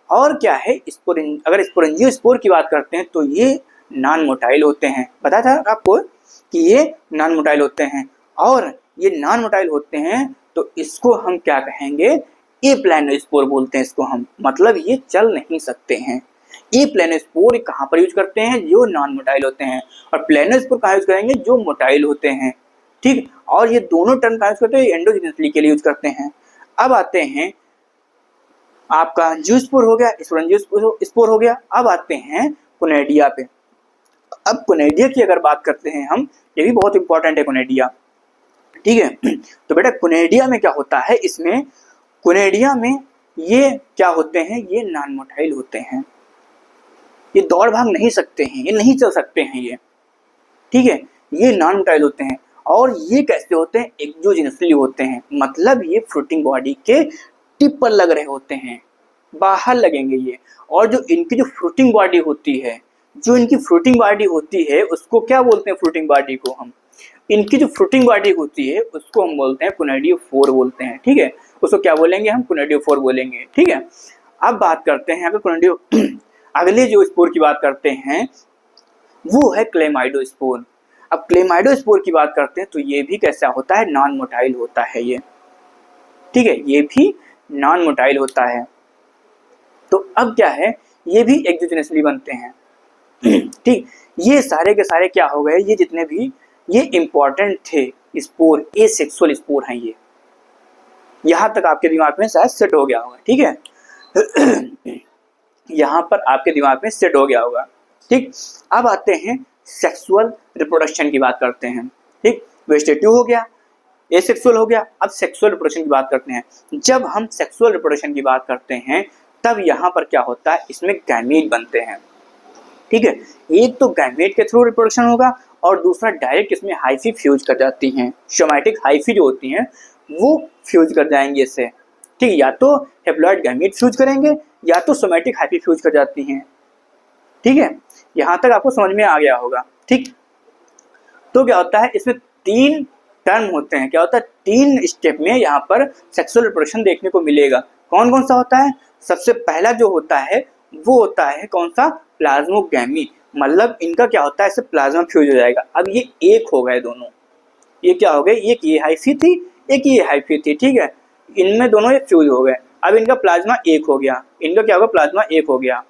और क्या है, अगर स्पोरेंजियोस्पोर की बात करते हैं तो ये नॉन मोटाइल होते हैं। पता था आपको कि ये नॉन मोटाइल होते हैं। और ये नॉन मोटाइल होते हैं तो इसको हम क्या कहेंगे, ए प्लानोस्पोर बोलते हैं इसको हम, मतलब ये चल नहीं सकते हैं। ए प्लानोस्पोर कहाँ पर यूज करते हैं, जो नॉन मोटाइल होते हैं, और प्लानोस्पोर कहाँ यूज करेंगे, जो मोटाइल होते हैं। ठीक। और ये दोनों टर्म कहाँ यूज करते हैं, एंडोजिनसली के लिए यूज करते हैं। अब आते हैं आपका जियोस्पोर हो गया, स्पोरेंजियोस्पोर हो गया। अब आते हैं कोनेडिया पे। अब कोनेडिया की अगर बात करते हैं हम, ये भी बहुत इंपॉर्टेंट है कोनेडिया। ठीक है। तो बेटा कोनेडिया में क्या होता है, इसमें कोनेडिया में ये क्या होते हैं, ये नॉन मोटाइल होते हैं। ये दौड़ भाग नहीं सकते हैं, ये नहीं चल सकते हैं ये। ठीक है। ये नॉन मोटाइल होते हैं। और ये कैसे होते हैं, एक्सोजिनसली होते हैं, मतलब ये फ्लोटिंग बॉडी के टिप पर लग रहे होते हैं, बाहर लगेंगे ये। और जो इनकी जो फ्लोटिंग बॉडी होती है, जो इनकी फ्लोटिंग बॉडी होती है उसको क्या बोलते हैं, फ्लोटिंग बॉडी को हम, इनकी जो फ्लोटिंग बॉडी होती है उसको हम बोलते हैं कोनेडियोफोर बोलते हैं। ठीक है। उसको क्या बोलेंगे हम, कोनेडियोफोर बोलेंगे। ठीक है। अब बात करते हैं अगर अगले जो स्पोर की बात करते हैं वो है क्लेमाइडोस्पोर। अब क्लेमाइडोस्पोर की बात करते हैं तो ये भी कैसा होता है, नॉन मोटाइल होता है ये। ठीक है। ये भी नॉन मोटाइल होता है। तो अब क्या है, ये भी एक्सोजिनसली बनते हैं। ठीक। ये सारे के सारे क्या हो गए, ये जितने भी ये इंपॉर्टेंट थे स्पोर, एसेक्सुअल स्पोर हैं ये। यहां तक आपके दिमाग में शायद सेट हो गया होगा। ठीक है। यहां पर आपके दिमाग में सेट हो गया होगा। ठीक। अब आते हैं सेक्सुअल रिप्रोडक्शन की बात करते हैं। ठीक। वेजिटेटिव हो गया, एसेक्सुअल हो गया। अब सेक्सुअल रिप्रोडक्शन की बात करते हैं। जब हम सेक्सुअल रिप्रोडक्शन की बात करते हैं तब यहाँ पर क्या होता है, इसमें गैमीट बनते हैं। ठीक है। एक तो गैमीट के थ्रू रिप्रोडक्शन होगा और दूसरा डायरेक्ट इसमें हाइफी फ्यूज कर जाती हैं। सोमैटिक हाइफी जो होती हैं वो फ्यूज कर जाएंगे इससे। ठीक। या तो हेप्लॉइड गैमीट फ्यूज करेंगे या तो सोमैटिक हाइफी फ्यूज कर जाती हैं। ठीक है। यहाँ तक आपको समझ में आ गया होगा। ठीक। तो क्या होता है, इसमें 3 टर्म होते हैं। क्या होता है, 3 स्टेप में यहाँ पर सेक्सुअल रिप्रोडक्शन देखने को मिलेगा। कौन कौन सा होता है, सबसे पहला जो होता है वो होता है कौन सा, प्लाज्मोगैमी। मतलब इनका क्या होता है, इससे प्लाज्मा फ्यूज हो जाएगा। अब ये एक हो गए दोनों, ये क्या हो गए, एक ये हाइफी थी, एक ये हाइफी थी। ठीक है। इनमें दोनों ये फ्यूज हो गए। अब इनका प्लाज्मा एक हो गया, इनका क्या होगा, प्लाज्मा एक हो गया।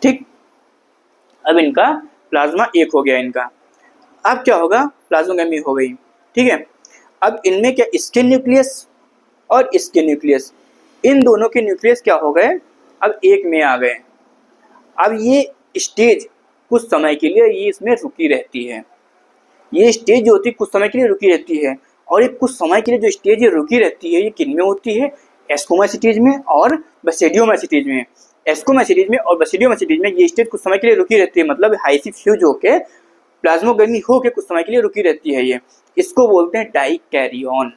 ठीक। अब इनका प्लाज्मा एक हो गया इनका। अब क्या होगा, प्लाज्मोगैमी हो गई। ठीक है। अब इनमें क्या, इसके न्यूक्लियस और इसके न्यूक्लियस, इन दोनों के न्यूक्लियस क्या हो गए, अब एक में आ गए। अब ये स्टेज कुछ समय के लिए ये इसमें रुकी रहती है। ये स्टेज जो होती है कुछ समय के लिए रुकी रहती है। और ये कुछ समय के लिए जो स्टेज ये रुकी रहती है, ये किन में होती है, एस्कोमासिटीज में और बेसिडियोमासिटीज में। एस्कोमासिटीज में और बेसिडियोमासिटीज में ये स्टेज कुछ समय के लिए रुकी रहती है, मतलब हाइफी फ्यूज होके प्लाज्मोगैमी होके कुछ समय के लिए रुकी रहती है ये। इसको बोलते हैं डाइकैरियन।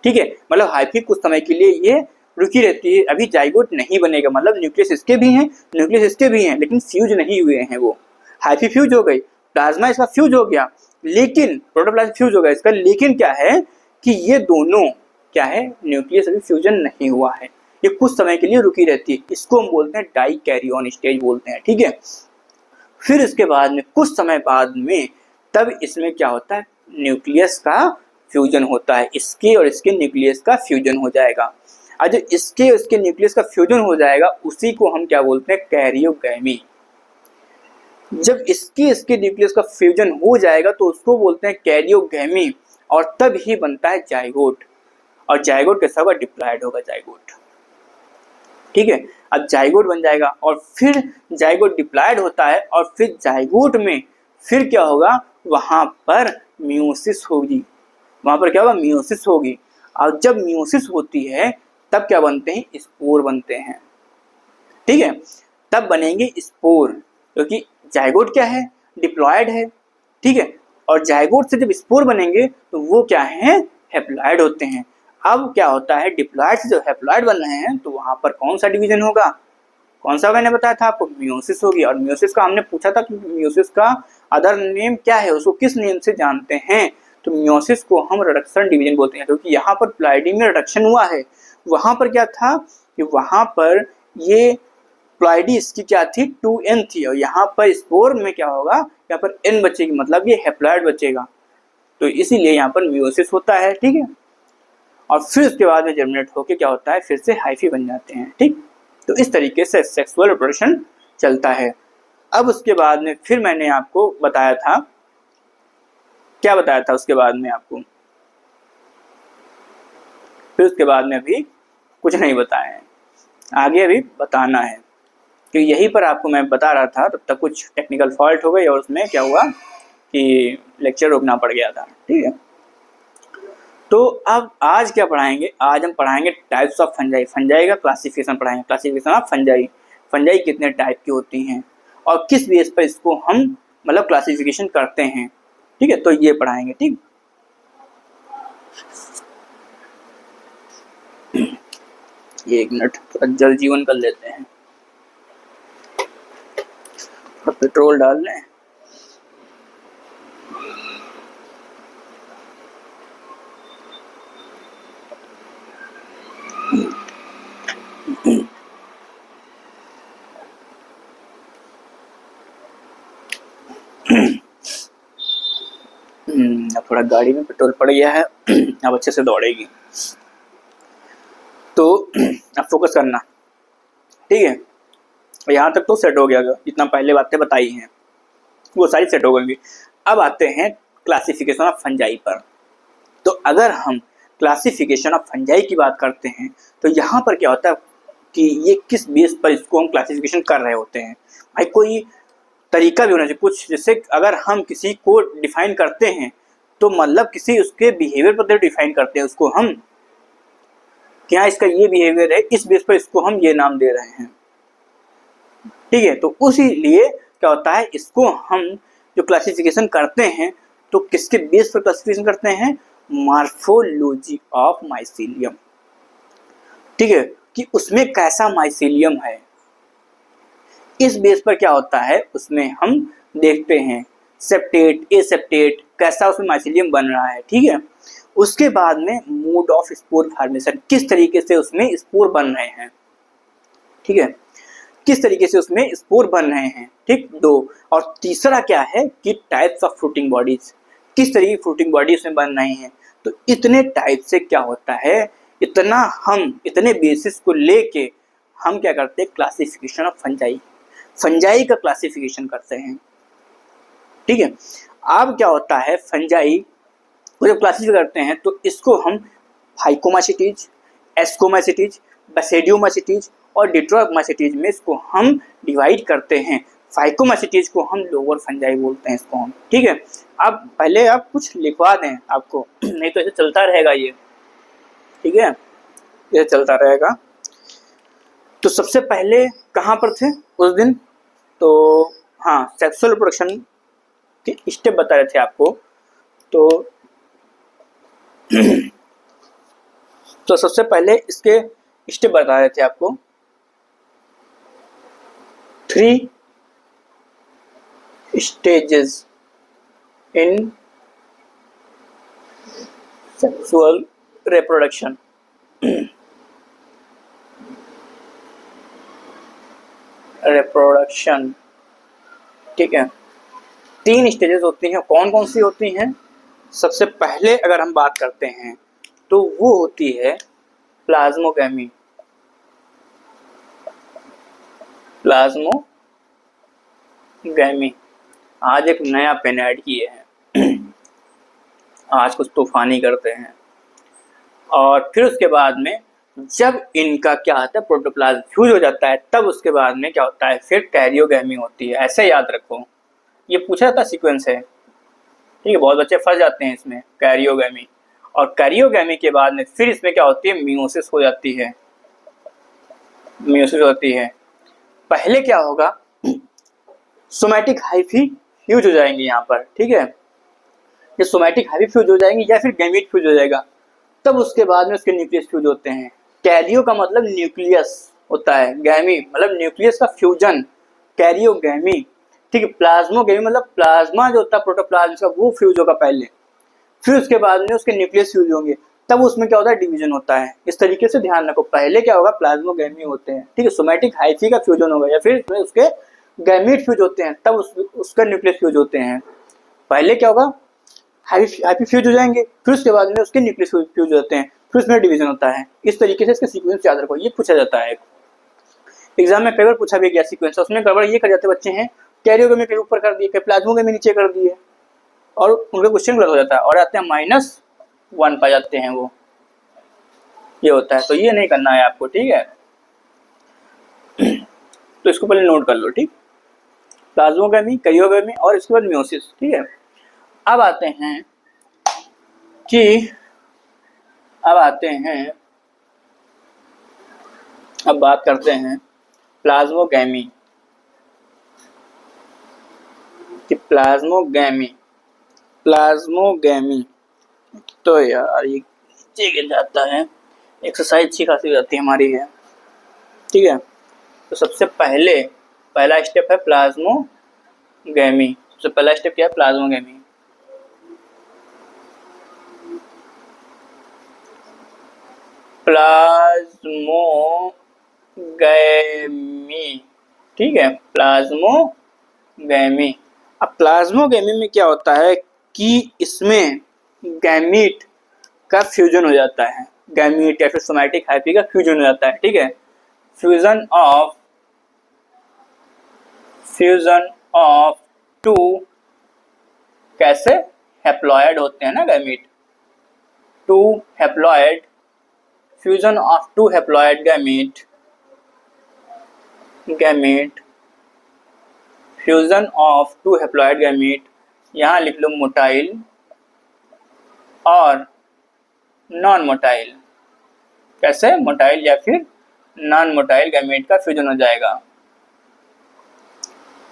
ठीक है। मतलब हाइफी कुछ समय के लिए ये रुकी रहती है, अभी जाइगोट नहीं बनेगा। मतलब न्यूक्लियस इसके भी हैं, न्यूक्लियस इसके भी हैं, लेकिन फ्यूज नहीं हुए हैं। वो हाइफी फ्यूज हो गई, प्लाज्मा इसका फ्यूज हो गया, लेकिन प्रोटोप्लाज्म फ्यूज हो गया इसका, लेकिन क्या है कि ये दोनों क्या है, न्यूक्लियस अभी फ्यूजन नहीं हुआ है, ये कुछ समय के लिए रुकी रहती है। इसको हम बोलते हैं डाइकैरियन स्टेज बोलते हैं। ठीक है। फिर इसके बाद में कुछ समय बाद में तब इसमें क्या होता है, न्यूक्लियस का फ्यूजन होता है। इसके और इसके न्यूक्लियस का फ्यूजन हो जाएगा। और जो इसके और इसके न्यूक्लियस का फ्यूजन हो जाएगा उसी को हम क्या बोलते हैं, कैरियोगैमी। जब इसके न्यूक्लियस का फ्यूजन हो जाएगा तो उसको बोलते हैं कैरियोगैमी, और तब ही बनता है जाइगोट। और जाइगोट कैसा होगा, डिप्लॉयड होगा जाइगोट। ठीक है। अब जाइगोट बन जाएगा और फिर जाइगोट डिप्लॉयड होता है और फिर जाइगोट में फिर क्या होगा, वहां पर मियोसिस होगी। वहां पर क्या होगा, मियोसिस होगी। और जब मियोसिस होती है तब क्या बनते हैं, स्पोर बनते हैं। ठीक है। तब बनेंगे स्पोर, क्योंकि जाइगोट क्या है, डिप्लॉयड है। ठीक है। और जाइगोट से जब स्पोर बनेंगे तो वो क्या है, हैप्लॉयड होते हैं। अब क्या होता है, डिप्लॉयड से जो हैप्लॉयड बन रहे हैं तो वहां पर कौन सा डिवीजन होगा, कौन सा मैंने बताया था आपको, मियोसिस होगी। और मियोसिस का हमने पूछा था कि मियोसिस का अदर नेम क्या है, उसको किस नेम से जानते हैं, तो मियोसिस को हम रिडक्शन डिवीजन बोलते हैं, क्योंकि यहाँ पर प्लाइडी में रिडक्शन हुआ है। वहां पर क्या था कि वहां पर ये प्लाइडी इसकी क्या थी, 2n थी, और यहाँ पर स्पोर में क्या होगा, यहाँ पर n बचेगी, मतलब ये हैप्लॉयड बचेगा, तो इसीलिए यहाँ पर मियोसिस होता है। ठीक है, और फिर उसके बाद में जर्मिनेट होके क्या होता है, फिर से हाइफी बन जाते हैं। ठीक, तो इस तरीके से सेक्सुअल रिप्रोडक्शन चलता है। अब उसके बाद में फिर मैंने आपको बताया था, क्या बताया था उसके बाद में आपको, फिर उसके बाद में अभी कुछ नहीं बताया है, आगे अभी बताना है, क्योंकि यहीं पर आपको मैं बता रहा था, तब तक कुछ टेक्निकल फॉल्ट हो गई और उसमें क्या हुआ कि लेक्चर रोकना पड़ गया था। ठीक है, तो अब आज क्या पढ़ाएंगे, आज हम पढ़ाएंगे टाइप्स ऑफ फंजाई, फंजाई का क्लासिफिकेशन पढ़ाएंगे, क्लासिफिकेशन ऑफ फंजाई, फंजाई कितने टाइप की होती हैं और किस बेस पर इसको हम मतलब क्लासिफिकेशन करते हैं। ठीक है, तो ये पढ़ाएंगे। ठीक, एक मिनट थोड़ा जल जीवन कर लेते हैं, पेट्रोल डाल लें। अब थोड़ा गाड़ी में पेट्रोल पड़ गया है, अब अच्छे से दौड़ेगी, तो अब फोकस करना। ठीक है, यहाँ तक तो सेट हो गया, जितना पहले बातें बताई हैं वो सारी सेट हो गई। अब आते हैं क्लासिफिकेशन ऑफ फंजाई पर। तो अगर हम क्लासिफिकेशन ऑफ फंजाई की बात करते हैं तो यहाँ पर क्या होता है कि ये किस बेस पर इसको हम क्लासिफिकेशन कर रहे होते हैं। भाई कोई तरीका भी होना चाहिए कुछ, जैसे अगर हम किसी को डिफाइन करते हैं तो मतलब किसी उसके बिहेवियर पर डिफाइन करते हैं उसको हम, क्या इसका ये बिहेवियर है, इस बेस पर इसको हम ये नाम दे रहे हैं। ठीक है, तो उसी लिए क्या होता है, इसको हम जो क्लासिफिकेशन करते हैं तो किसके बेस पर क्लासिफिकेशन करते हैं, मॉर्फोलॉजी ऑफ माइसीलियम। ठीक है, कि उसमें कैसा माइसीलियम है, इस बेस पर क्या होता है उसमें हम देखते हैं सेप्टेट, एसेप्टेट, कैसा उसमें माइसीलियम बन रहा है। ठीक है, उसके बाद में मोड ऑफ स्पोर फॉर्मेशन, किस तरीके से उसमें स्पोर बन रहे हैं। ठीक है, किस तरीके से उसमें स्पोर बन रहे हैं। ठीक, दो, और तीसरा क्या है कि टाइप्स ऑफ फ्रूटिंग बॉडीज, किस तरीके की फ्रूटिंग बॉडी उसमें बन रही हैं। तो इतने टाइप से क्या होता है, इतने बेसिस को लेके हम क्या करते हैं, क्लासिफिकेशन ऑफ फंजाई, फंजाई का क्लासिफिकेशन करते हैं। ठीक है, अब क्या होता है फंजाई को जब क्लासिफाई करते हैं तो इसको हम फाइकोमासिटीज, एस्कोमासिटीज, बेसिडियोमासिटीज और डिट्रोमासिटीज में इसको हम डिवाइड करते हैं। फाइकोमासिटीज को हम लोअर फंजाई बोलते हैं इसको हम। ठीक है, अब पहले आप कुछ लिखवा दें आपको, नहीं तो ऐसे चलता रहेगा ये। ठीक है, ये चलता रहेगा। तो सबसे पहले कहाँ पर थे उस दिन, तो हाँ सेक्सुअल रिप्रोडक्शन के स्टेप बता रहे थे आपको। तो सबसे पहले इसके स्टेप बता रहे थे आपको, 3 stages in sexual reproduction. Reproduction, ठीक है, 3 स्टेजेस होती हैं। कौन कौन सी होती हैं, सबसे पहले अगर हम बात करते हैं तो वो होती है प्लाज्मोगैमी। प्लाज्मोगैमी आज एक नया पेन ऐड किए हैं आज कुछ तूफानी करते हैं। और फिर उसके बाद में जब इनका क्या होता है, प्रोटोप्लाज्म फ्यूज हो जाता है, तब उसके बाद में क्या होता है, फिर कैरियोगैमी होती है। ऐसे याद रखो, ये पूछा जाता सीक्वेंस है। ठीक है, बहुत बच्चे फंस जाते हैं इसमें, कैरियोगैमी। और कैरियोगैमी के बाद में फिर इसमें क्या होती है, मियोसिस हो जाती है। मियोसिस होती है, पहले क्या होगा, सोमैटिक हाइफी फ्यूज हो जाएंगे यहाँ पर। ठीक है, ये सोमैटिक हाइफी फ्यूज हो जाएंगे या फिर गैमीट फ्यूज हो जाएगा। तब उसके बाद में उसके न्यूक्लियस फ्यूज होते हैं। कैरियो का मतलब न्यूक्लियस होता है, गैमी मतलब न्यूक्लियस का फ्यूजन, कैरियोगैमी। ठीक है, प्लाज्मोगैमी मतलब प्लाज्मा जो होता है प्रोटोप्लाज्म का वो फ्यूज होगा पहले, फिर उसके बाद में उसके न्यूक्लियस फ्यूज होंगे, तब उसमें क्या होता है डिवीजन होता है। इस तरीके से ध्यान रखो, पहले क्या होगा प्लाज्मोगैमी होते हैं, ठीक है, सोमैटिक हाइफी का फ्यूजन होगा या फिर उसके गैमीट फ्यूज होते हैं, तब उसका न्यूक्लियस फ्यूज होते हैं। पहले क्या होगा हाइफी फ्यूज हो जाएंगे, फिर उसके बाद में उसके न्यूक्लियस फ्यूज होते हैं, फिर उसमें डिवीजन होता है। इस तरीके से इसका सीक्वेंस याद रखो, ये पूछा जाता है एग्जाम में, कई बार पूछा भी गया सीक्वेंस। उसमें गड़बड़ ये कर जाते बच्चे हैं, कैरियोगैमी के ऊपर कर दिए, प्लाज्मोगैमी नीचे कर दिए, और उनका क्वेश्चन गलत हो जाता है और आते हैं -1 पा जाते हैं वो, ये होता है। तो ये नहीं करना है आपको, ठीक है। तो इसको पहले नोट कर लो, ठीक, प्लाज्मोगैमी, कैरियोगैमी और इसके बाद मियोसिस, ठीक है। अब आते हैं अब बात करते हैं प्लाज्मोगैमी कि प्लाज्मोगैमी तो यार ये नीचे गिर जाता है, एक्सरसाइज अच्छी खासी हो जाती है हमारी है, ठीक है। तो सबसे पहला स्टेप है प्लाज्मोगैमी। सबसे पहला स्टेप क्या है प्लाज्मोगैमी। ठीक है, प्लाज्मोगैमी। अब प्लाज्मोगैमी में क्या होता है कि इसमें गैमीट का फ्यूजन हो जाता है, गैमीट या फिर सोमैटिक हाइफी का फ्यूजन हो जाता है, ठीक है। फ्यूजन ऑफ टू, कैसे हैप्लॉयड होते हैं ना gamete, two haploid, fusion of two haploid gamete, fusion of two haploid gamete, यहाँ लिख लो मोटाइल और नॉन मोटाइल, कैसे मोटाइल या फिर नॉन मोटाइल गैमेट का फ्यूजन हो जाएगा,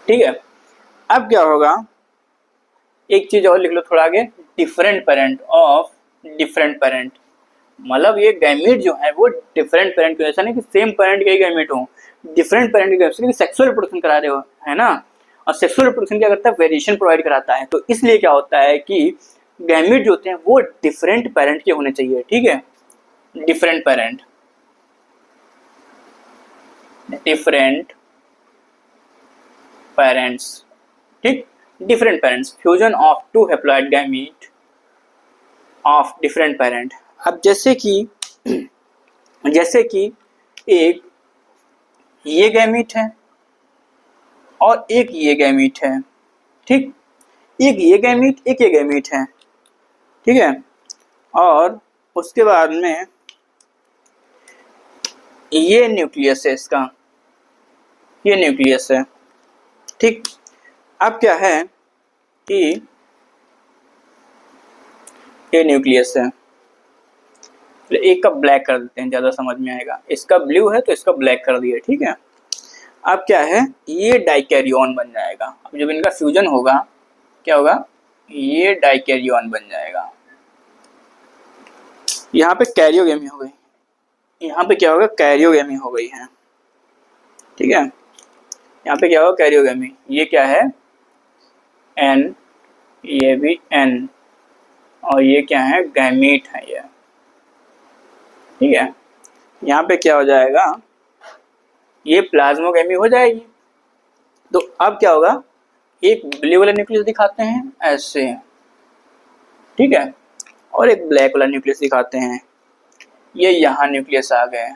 ठीक है। अब क्या होगा, एक चीज और लिख लो थोड़ा आगे, different parent of different parent, मतलब ये गैमेट जो है वो डिफरेंट पेरेंट के, ऐसा नहीं कि सेम पेरेंट के ही गैमेट हो, डिफरेंट पेरेंट के गैमेट, सेक्सुअल रिप्रोडक्शन करा रहे हो, है ना। और सेक्सुअल रिप्रोडक्शन क्या करता है, वेरिएशन प्रोवाइड कराता है। तो इसलिए क्या होता है कि गैमेट जो होते हैं वो डिफरेंट पेरेंट के होने चाहिए, ठीक है, डिफरेंट पेरेंट्स, ठीक, different parents, fusion of two haploid gamete of different parent. अब जैसे कि एक ये गैमीट है और एक ये गैमीट है, ठीक, एक ये गैमीट है, ठीक है, और उसके बाद में ये न्यूक्लियस है इसका, ये न्यूक्लियस है, ठीक। अब क्या है कि ये न्यूक्लियस है, एक का ब्लैक कर देते हैं, ज़्यादा समझ में आएगा, इसका ब्लू है तो इसका ब्लैक कर दिया, ठीक है। अब क्या है, ये डाइकैरियन बन जाएगा। अब जब इनका फ्यूजन होगा क्या होगा, ये डाइकैरियन बन जाएगा। यहाँ पे कैरियोगैमी हो गई, यहाँ पे क्या होगा कैरियोगैमी हो गई है, ठीक है। यहाँ पे क्या होगा कैरियोगैमी, ये क्या है N, ये भी N, और ये क्या है गैमीट है ये, ठीक है। यहाँ पे क्या हो जाएगा, ये प्लाज्मोगैमी हो जाएगी। तो अब क्या होगा, एक ब्लू वाला न्यूक्लियस दिखाते हैं ऐसे, ठीक है, और एक ब्लैक वाला न्यूक्लियस दिखाते हैं, ये यहाँ न्यूक्लियस आ गए,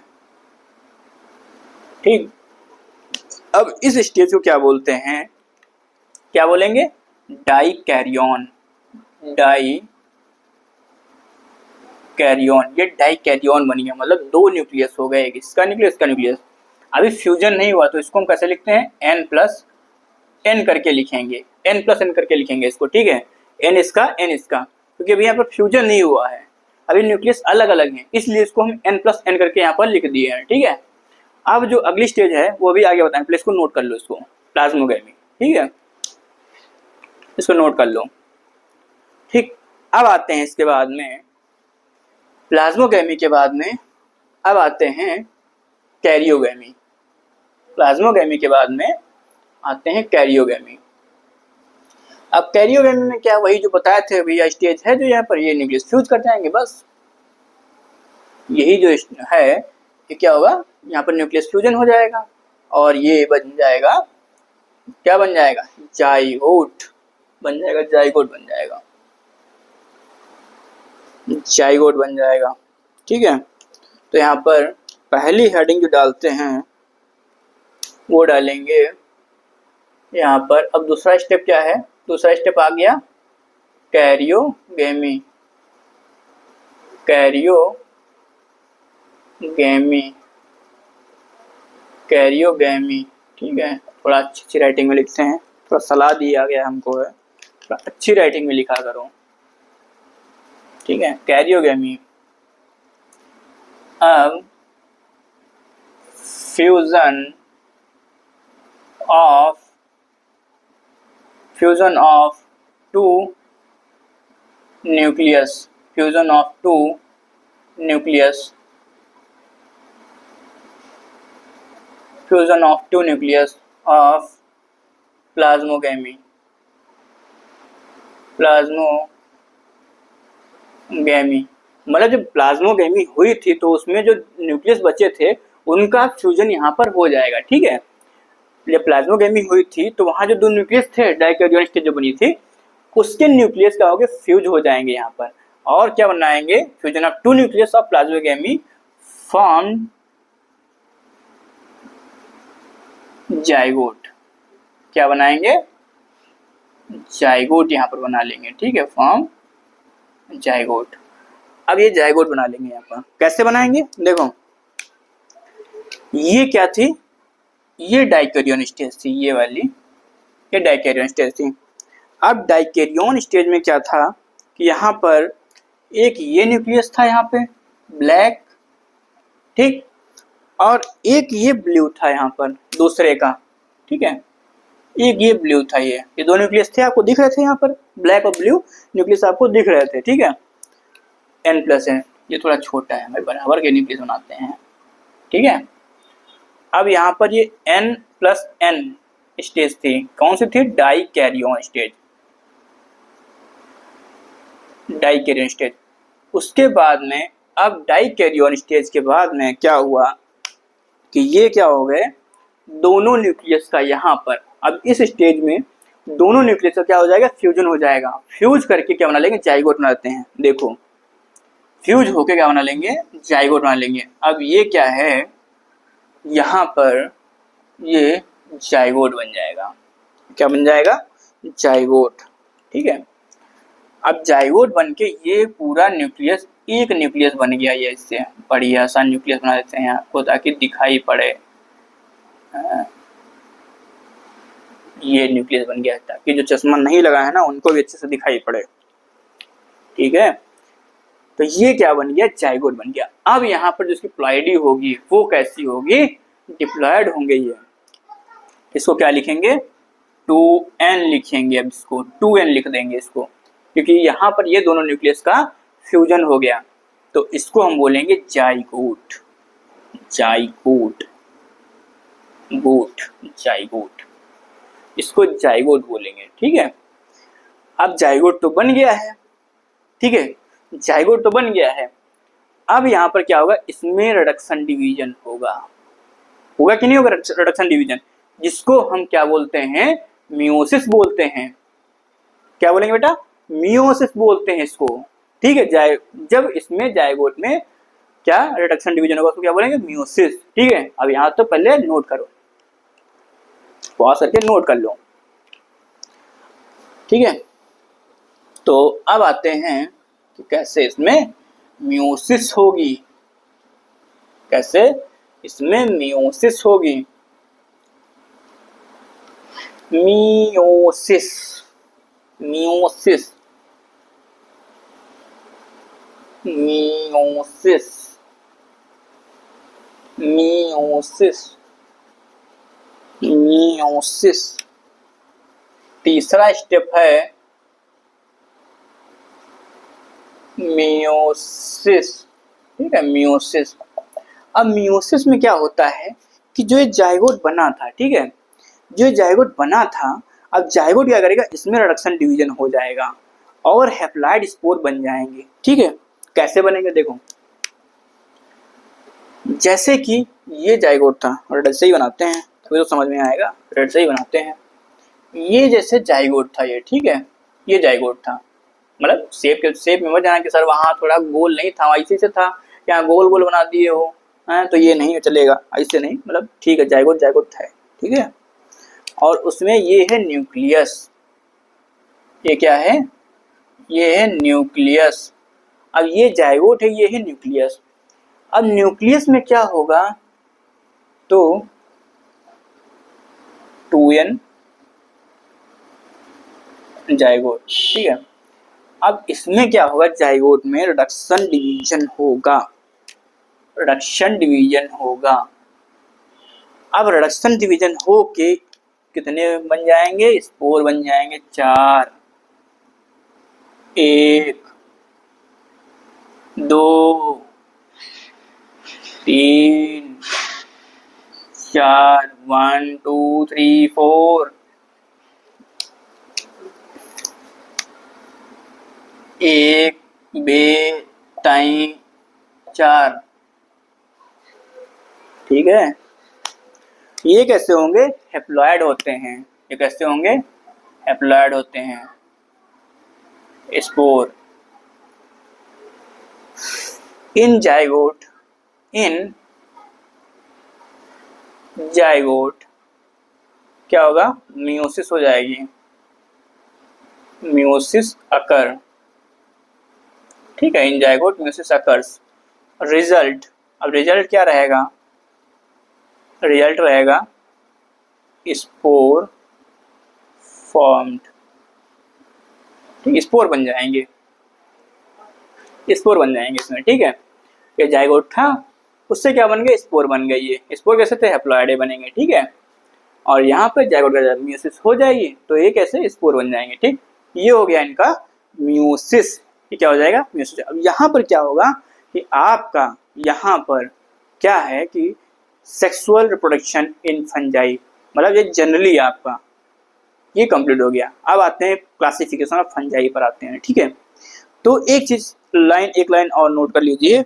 ठीक। अब इस स्टेज को क्या बोलते हैं, क्या बोलेंगे, डाइकैरियन, ये डाइकैरियन बन गया, मतलब दो न्यूक्लियस हो गए, इसका न्यूक्लियस इसका न्यूक्लियस। अभी फ्यूजन नहीं हुआ तो इसको हम कैसे लिखते हैं, N+N करके लिखेंगे, N+N करके लिखेंगे इसको, ठीक है, N इसका क्योंकि अभी यहाँ पर फ्यूजन नहीं हुआ है, अभी न्यूक्लियस अलग अलग हैं, इसलिए इसको हम N+N करके यहाँ पर लिख दिए हैं, ठीक है। अब जो अगली स्टेज है वो अभी आगे बताएं, प्लीज को नोट कर लो इसको, प्लाज्मोगैमी, ठीक है, इसको नोट कर लो, ठीक। अब आते हैं इसके बाद में प्लाज्मोगेमी के बाद में अब आते हैं कैरियोगेमी। प्लाज्मोगेमी के बाद में आते हैं कैरियोगेमी। अब कैरियोगेमी में क्या, वही जो बताए थे भैया स्टेज है जो यहाँ पर ये न्यूक्लियस फ्यूज कर जाएंगे, बस यही जो है ये क्या होगा, यहाँ पर न्यूक्लियस फ्यूजन हो जाएगा और ये बन जाएगा, क्या बन जाएगा, जाइगोट बन जाएगा, जाइगोट बन जाएगा, जाइगोट बन जाएगा। ठीक है, तो यहाँ पर पहली हेडिंग जो डालते हैं वो डालेंगे यहाँ पर। अब दूसरा स्टेप क्या है, दूसरा स्टेप आ गया कैरियोगेमी। Karyogamy, karyogamy. ठीक है, थोड़ा अच्छी राइटिंग में लिखते हैं, थोड़ा सलाह दिया गया हमको है, थोड़ा अच्छी राइटिंग में लिखा करो। ठीक है, कैरियोगेमी। अब fusion of two nucleus, fusion of two nucleus, fusion of two nucleus of plasmogamy. Plasmogamy मतलब जब प्लाज्मोगेमी हुई थी तो उसमें जो न्यूक्लियस बचे थे उनका फ्यूजन यहाँ पर हो जाएगा। ठीक है, जब प्लाज्मोगेमी हुई थी तो वहाँ जो दो न्यूक्लियस थे, डाइकैरियोन स्टेज जो बनी थी, उसके न्यूक्लियस क्या होंगे, फ्यूज हो जाएंगे यहाँ पर, और क्या बनाएंगे, fusion of two nucleus of plasmogamy form zygote. क्या बनाएंगे, जाइगोट यहाँ पर बना लेंगे। ठीक है, फॉर्म जाइगोट। अब ये जाइगोट बना लेंगे यहाँ पर, कैसे बनाएंगे, देखो ये क्या थी, ये डाइकैरियोन स्टेज थी, ये वाली ये डाइकैरियोन स्टेज थी। अब डाइकैरियोन स्टेज में क्या था कि यहाँ पर एक ये न्यूक्लियस था यहाँ पे ब्लैक, ठीक, और एक ये ब्लू था यहाँ पर दूसरे का। ठीक है, एक ये ब्लू था, ये दो न्यूक्लियस थे, आपको दिख रहे थे यहाँ पर, ब्लैक और ब्लू न्यूक्लियस आपको दिख रहे थे। ठीक है, N+N, ये थोड़ा छोटा है, भाई बराबर के न्यूक्लियस बनाते हैं। ठीक है, अब यहाँ पर ये N+N स्टेज थी, कौन सी थी, डाइकैरियोन स्टेज, डाइकैरियोन स्टेज। उसके बाद में अब डाइकैरियोन स्टेज के बाद में क्या हुआ कि ये क्या हो गए, दोनों न्यूक्लियस का यहाँ पर अब इस स्टेज में दोनों न्यूक्लियस का क्या हो जाएगा, फ्यूजन हो जाएगा। फ्यूज करके क्या बना लेंगे, जाइगोट बना लेते हैं। देखो फ्यूज होके क्या बना लेंगे, जाइगोट बना लेंगे। अब ये क्या है, यहाँ पर ये जाइगोट बन जाएगा। क्या बन जाएगा, जाइगोट। ठीक है, अब जाइगोट बन के ये पूरा न्यूक्लियस एक न्यूक्लियस बन गया। ये इससे बढ़िया सा न्यूक्लियस बना देते हैं आपको ताकि दिखाई पड़े। ये न्यूक्लियस बन गया ताकि जो चश्मा नहीं लगा है ना उनको भी अच्छे से दिखाई पड़े। ठीक है, तो ये क्या बन गया, जाइगोट बन गया। अब यहाँ पर जो इसकी प्लॉइडी होगी वो कैसी होगी, डिप्लॉयड होंगे ये। इसको क्या लिखेंगे, 2n लिखेंगे। अब इसको 2n लिख देंगे इसको, क्योंकि यहाँ पर ये दोनों न्यूक्लियस का फ्यूजन हो गया, तो इसको हम बोलेंगे जाइगोट। जाइगोट, गोट, जाइगोट, इसको जाइगोट बोलेंगे। ठीक है, अब जाइगोट तो बन गया है। ठीक है, जाइगोट तो बन गया है। अब यहाँ पर क्या होगा, इसमें रिडक्शन डिवीजन होगा। होगा कि नहीं होगा रिडक्शन डिवीजन, जिसको हम क्या बोलते हैं, मियोसिस बोलते हैं। क्या बोलेंगे बेटा, मियोसिस बोलते हैं इसको। ठीक है, जब इसमें जाइगोट में क्या रिडक्शन डिवीजन होगा उसको क्या बोलेंगे, मियोसिस। ठीक है, अब यहाँ तो पहले नोट करो, पॉज करके नोट कर लो। ठीक है, तो अब आते हैं कि कैसे इसमें मियोसिस होगी, कैसे इसमें मियोसिस होगी। Meiosis, meiosis, meiosis, meiosis, meiosis. तीसरा स्टेप है मियोसिस। ठीक है, मियोसिस। अब मियोसिस में क्या होता है कि जो ये जाइगोट बना था, ठीक है, जो जाइगोट बना था, अब जाइगोट क्या करेगा, इसमें रिडक्शन डिवीजन हो जाएगा और हैप्लॉइड स्पोर बन जाएंगे। ठीक है, कैसे बनेंगे देखो, जैसे कि ये जाइगोट था, रेड से ही बनाते हैं तो तो समझ में आएगा, रेड से ही बनाते हैं। ये जैसे जाइगोट था ये, ठीक है, ये जाइगोट था, मतलब शेप में मत जाना कि सर वहाँ थोड़ा गोल नहीं था, ऐसे से था, यहाँ गोल गोल बना दिए हो, हैं, तो ये नहीं चलेगा, ऐसे नहीं, मतलब ठीक है, जाइगोट जाइगोट है, ठीक है। और उसमें ये है न्यूक्लियस, ये क्या है, ये है न्यूक्लियस। अब ये जाइगोट है, ये है न्यूक्लियस। अब न्यूक्लियस में क्या होगा, तो 2n जाइगोट, ठीक है। अब इसमें क्या होगा, जाइगोट में रिडक्शन डिवीजन होगा, रिडक्शन डिवीजन होगा। अब रिडक्शन डिवीजन हो के कितने बन जाएंगे, स्पोर बन जाएंगे 4, 1 2 3 4 1 2 3 4, 1 2 3 4, ठीक है। ये कैसे होंगे, हैप्लॉइड होते हैं, ये कैसे होंगे, हैप्लॉइड होते हैं, स्पोर। इन जाइगोट क्या होगा, मियोसिस हो जाएगी, मियोसिस अकर, ठीक है, इन जाइगोट मियोसिस अकर्स। रिजल्ट, अब रिजल्ट क्या रहेगा, रिजल्ट रहेगा स्पोर फॉर्म्ड, ठीक, स्पोर बन जाएंगे, स्पोर बन जाएंगे इसमें, ठीक है। ये जाइगोट था, उससे क्या बन गए, स्पोर बन गई, ये स्पोर कैसे थे, हैप्लॉइड बनेंगे, ठीक है। और यहाँ पे जाइगोट का मियोसिस हो जाएगी तो ये कैसे स्पोर बन जाएंगे, ठीक। ये हो गया इनका मियोसिस, ये क्या हो जाएगा, मियोसिस। अब यहाँ पर क्या होगा कि आपका यहाँ पर क्या है कि सेक्सुअल रिप्रोडक्शन इन फंजाई, मतलब ये जनरली आपका ये कंप्लीट हो गया। अब आते हैं क्लासिफिकेशन ऑफ फंजाई पर आते हैं, ठीक है। तो एक चीज एक लाइन और नोट कर लीजिए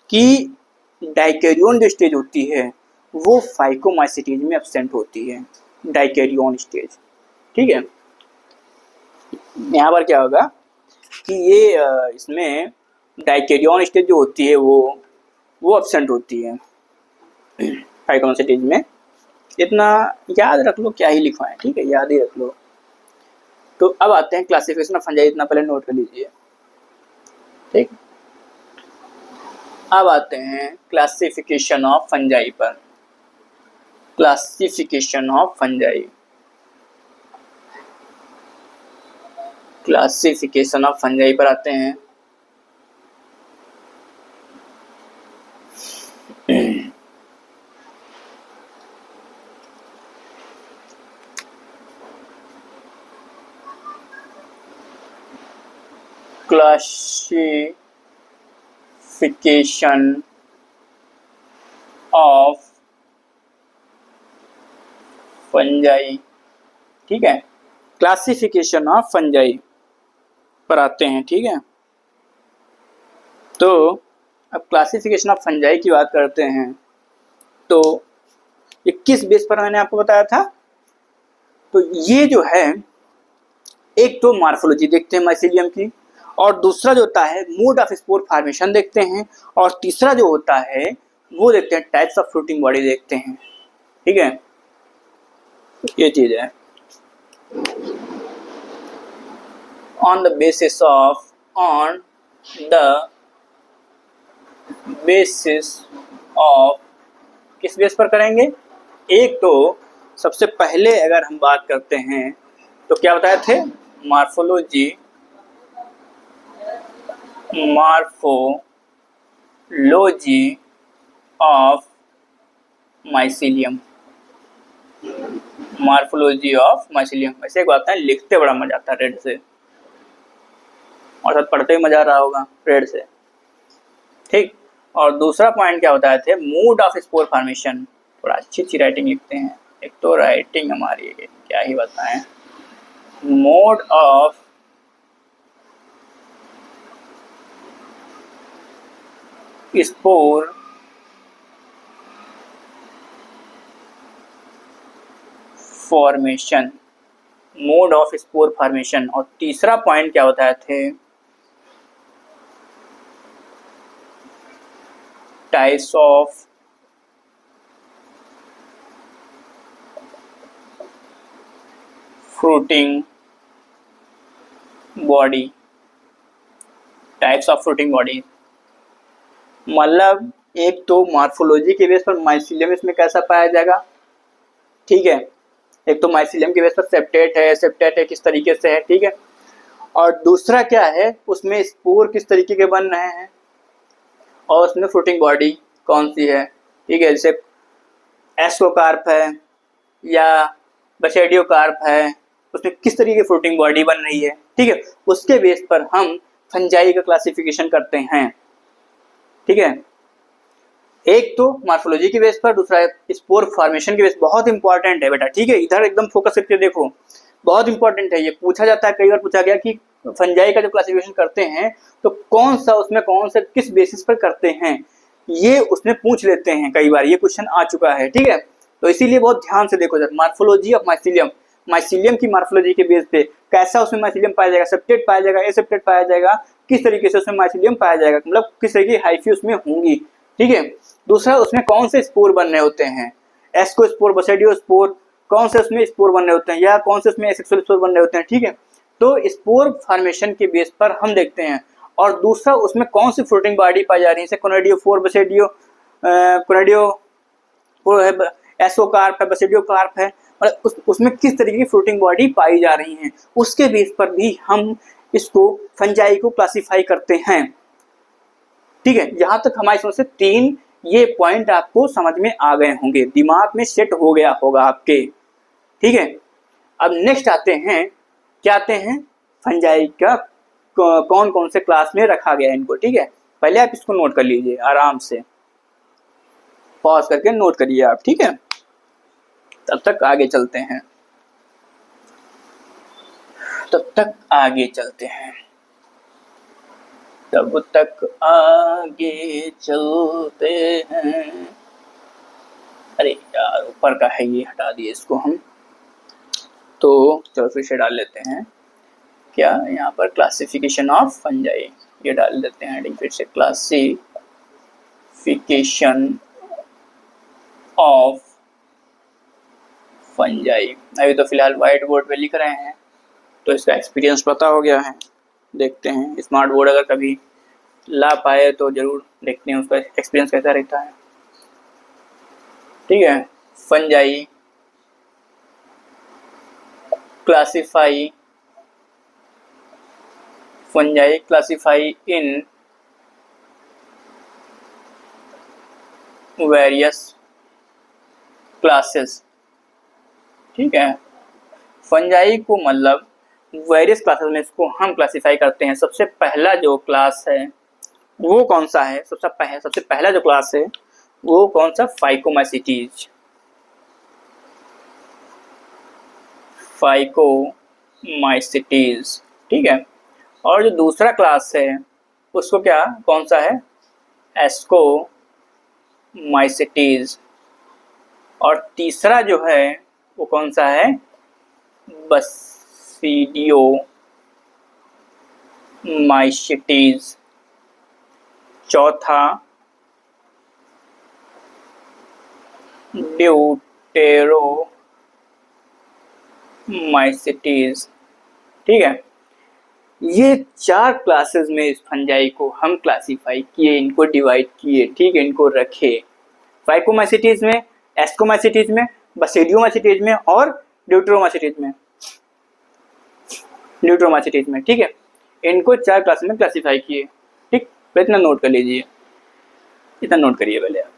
कि डाइकैरियोन जो स्टेज होती है वो फाइकोमाइसिटीज में एब्सेंट होती है, डाइकैरियोन स्टेज, ठीक है। यहाँ पर क्या होगा कि ये इसमें डाइकैरियोन स्टेज जो होती है वो एब्सेंट होती है फाइकोमाइसिटीज में। इतना याद रख लो, क्या ही लिखवाएं, ठीक है, याद ही रख लो। तो अब आते हैं क्लासिफिकेशन ऑफ फंजाई, इतना पहले नोट कर लीजिए, ठीक। अब आते हैं क्लासिफिकेशन ऑफ फंजाई पर, classification of fungi, classification of fungi पर आते हैं। क्लासिफिकेशन ऑफ फंजाई, ठीक है, क्लासिफिकेशन ऑफ फंजाई पर आते हैं, ठीक है। तो अब क्लासिफिकेशन ऑफ फंजाई की बात करते हैं, तो ये किस बेस पर मैंने आपको बताया था, तो ये जो है एक तो मार्फोलॉजी देखते हैं माइसीलियम की, और दूसरा जो होता है मोड ऑफ स्पोर फॉर्मेशन देखते हैं, और तीसरा जो होता है वो देखते हैं टाइप्स ऑफ फ्रूटिंग बॉडी देखते हैं, ठीक है, ये चीज है। ऑन द बेसिस ऑफ किस बेस पर करेंगे, एक तो सबसे पहले अगर हम बात करते हैं तो क्या बताए थे, morphology of mycelium, morphology of mycelium. वैसे एक बात है, लिखते बड़ा मजा आता है रेड से, और साथ पढ़ते ही मजा आ रहा होगा रेड से, ठीक। और दूसरा पॉइंट क्या बताए थे, मोड ऑफ स्पोर फॉर्मेशन। थोड़ा अच्छी अच्छी राइटिंग लिखते हैं, एक तो राइटिंग हमारी क्या ही बताएं। Mode of spore formation, mode of spore formation. और तीसरा पॉइंट क्या बताए थे, types of fruiting body, types of fruiting body. मतलब एक तो मॉर्फोलॉजी के बेस पर माइसीलियम इसमें कैसा पाया जाएगा, ठीक है। एक तो माइसीलियम के बेस पर सेप्टेट है किस तरीके से है, ठीक है। और दूसरा क्या है, उसमें स्पोर किस तरीके के बन रहे हैं और उसमें फ्रूटिंग बॉडी कौन सी है, ठीक है। जैसे एस्कोकार्प है या बसेडियोकार्प है, उसमें किस तरीके की फ्रूटिंग बॉडी बन रही है, ठीक है। उसके बेस पर हम फंजाई का क्लासिफिकेशन करते हैं, ठीक है। एक तो मॉर्फोलॉजी के बेस पर, दूसरा स्पोर फॉर्मेशन के बेस। बहुत इंपॉर्टेंट है बेटा, ठीक है। इधर एकदम फोकस करके देखो, बहुत इंपॉर्टेंट है। ये पूछा जाता है, कई बार पूछा गया कि फंजाई का जो क्लासिफिकेशन करते हैं तो कौन सा, उसमें कौन सा, किस बेसिस पर करते हैं, ये उसमें पूछ लेते हैं कई बार, ये क्वेश्चन आ चुका है, ठीक है। तो इसीलिए बहुत ध्यान से देखो जरा, मॉर्फोलॉजी ऑफ माइसीलियम, माइसीलियम की मॉर्फोलॉजी के बेस पे कैसा उसमें माइसीलियम पाया जाएगा, सेप्टेट पाया जाएगा, एसेप्टेट पाया जाएगा, किस तरीके से उसमें माइसीलियम पाया जाएगा, मतलब किस तरीके की हाइफी उसमें होंगी, ठीक है। दूसरा, उसमें कौन से स्पोर बनने होते हैं, एस्कोस्पोर, बसेडियोस्पोर, कौन से उसमें स्पोर बनने होते हैं, या कौन से उसमें एसेक्सुअल स्पोर बनने होते हैं, ठीक है। तो स्पोर फॉर्मेशन के बेस पर हम देखते हैं। और दूसरा, उसमें कौन सी फ्रूटिंग बॉडी पाई जा रही है, जैसे कोनाइडियोफोर, बसेडियो, कोनाइडियो है, एस्कोकार्प है, बसेडियोकार्प है, और उसमें किस तरीके की फ्रूटिंग बॉडी पाई जा रही है, उसके बेस पर भी हम इसको फंजाई को क्लासिफाई करते हैं, ठीक है। यहां तक हमारी समझ से 3 ये पॉइंट आपको समझ में आ गए होंगे, दिमाग में सेट हो गया होगा आपके, ठीक है। अब नेक्स्ट आते हैं, क्या आते हैं, फंजाई का कौन कौन से क्लास में रखा गया है इनको, ठीक है। पहले आप इसको नोट कर लीजिए आराम से, पॉज करके नोट करिए आप, ठीक है। तब तक आगे चलते हैं, तब तक आगे चलते हैं, तब तक आगे चलते हैं। अरे यार, ऊपर का है ये, हटा दिए इसको हम। तो चलो फिर से डाल लेते हैं, क्या यहाँ पर क्लासिफिकेशन ऑफ फंजाई, ये डाल देते हैं हेडिंग फिर से, क्लासिफिकेशन ऑफ फंजाई। अभी तो फिलहाल व्हाइट बोर्ड पे लिख रहे हैं तो इसका एक्सपीरियंस पता हो गया है। देखते हैं स्मार्ट बोर्ड अगर कभी ला पाए तो जरूर देखते हैं उसका एक्सपीरियंस कैसा रहता है, ठीक है। Fungi classify in various classes, ठीक है। फंजाई को मतलब वेरियस क्लासेस में इसको हम क्लासिफाई करते हैं। सबसे पहला जो क्लास है वो कौन सा है, सबसे पहला जो क्लास है वो कौन सा, फाइकोमाइसीटीज, ठीक है। और जो दूसरा क्लास है उसको क्या, कौन सा है, एस्कोमाइसीटीज। और तीसरा जो है वो कौन सा है, बसेडियोमाइसीटीज। चौथा ड्यूटेरोमाइसीटीज, ठीक है। ये 4 क्लासेस में इस फंजाई को हम क्लासिफाई किए, इनको डिवाइड किए, ठीक है, इनको रखे फाइकोमाइसीटीज में, एस्कोमाइसीटीज में, बसेडियोमाइसीटीज में और ड्यूटेरोमाइसीटीज में, ठीक है। इनको 4 क्लास में क्लासिफाई किए, ठीक। तो इतना नोट कर लीजिए, इतना नोट करिए पहले आप।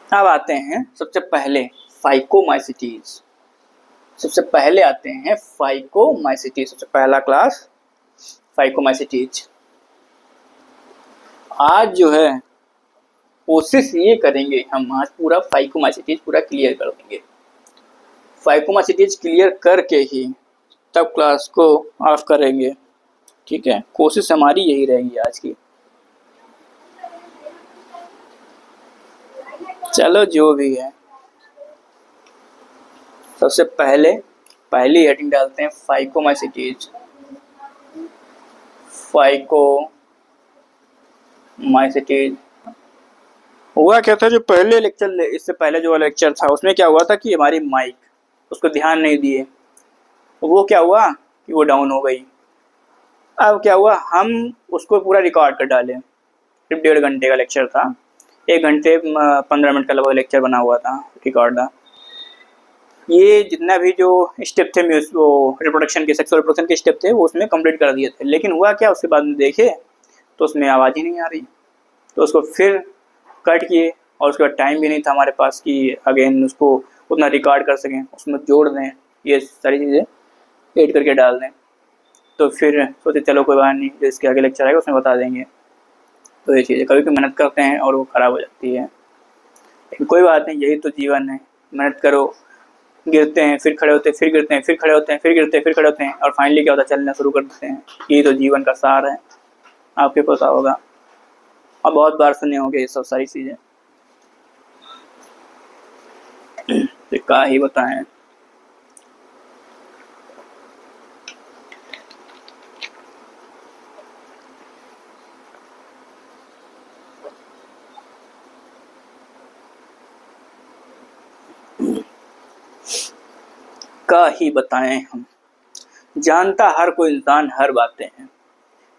अब आते हैं सबसे पहले फाइकोमाइसीटीज, सबसे पहले आते हैं फाइकोमाइसीटीज, सबसे पहला क्लास फाइकोमाइसीटीज। आज जो है कोशिश ये करेंगे, हम आज पूरा फाइकोमाइसीटीज पूरा क्लियर कर देंगे। फाइकोमाइसीटीज क्लियर करके ही तब क्लास को ऑफ करेंगे, ठीक है। कोशिश हमारी यही रहेगी आज की। चलो जो भी है, सबसे पहली हेडिंग डालते हैं फाइकोमाइसीटीज। फाइकोमाइसीटीज हुआ क्या था, जो पहले लेक्चर, इससे पहले जो लेक्चर था उसमें क्या हुआ था कि हमारी माइक, उसको ध्यान नहीं दिए, वो क्या हुआ कि वो डाउन हो गई। अब क्या हुआ, हम उसको पूरा रिकॉर्ड कर डाले। सिर्फ 1.5 घंटे का लेक्चर था, 1 घंटे 15 मिनट का लगभग लेक्चर बना हुआ था, रिकॉर्ड था। ये जितना भी जो स्टेप थे, वो रिप्रोडक्शन के, सेक्सुअल रिप्रोडक्शन के स्टेप थे, वो उसमें कंप्लीट कर दिए थे। लेकिन हुआ क्या, उसके बाद में देखे तो उसमें आवाज़ ही नहीं आ रही, तो उसको फिर कट किए, और उसके बाद टाइम भी नहीं था हमारे पास कि अगेन उसको उतना रिकॉर्ड कर सकें, उसमें जोड़ दें, ये सारी चीज़ें एड करके डाल दें। तो फिर सोचे चलो कोई बात नहीं, जो इसके आगे लेक्चर आएगा उसमें बता देंगे। तो ये चीज़ें कभी मेहनत करते हैं और वो ख़राब हो जाती है, लेकिन कोई बात नहीं, यही तो जीवन है। मेहनत करो, गिरते हैं फिर खड़े होते हैं, फिर गिरते हैं फिर खड़े होते हैं, फिर गिरते हैं फिर खड़े होते हैं, और फाइनली क्या होता है, चलना शुरू कर देते हैं। ये तो जीवन का सार है, आपके पता होगा, और बहुत बार सुने होंगे ये सब सारी चीज़ें। तो क्या ही बताएं। क्या ही बताएं हम। जानता हर कोई इंसान हर बातें हैं,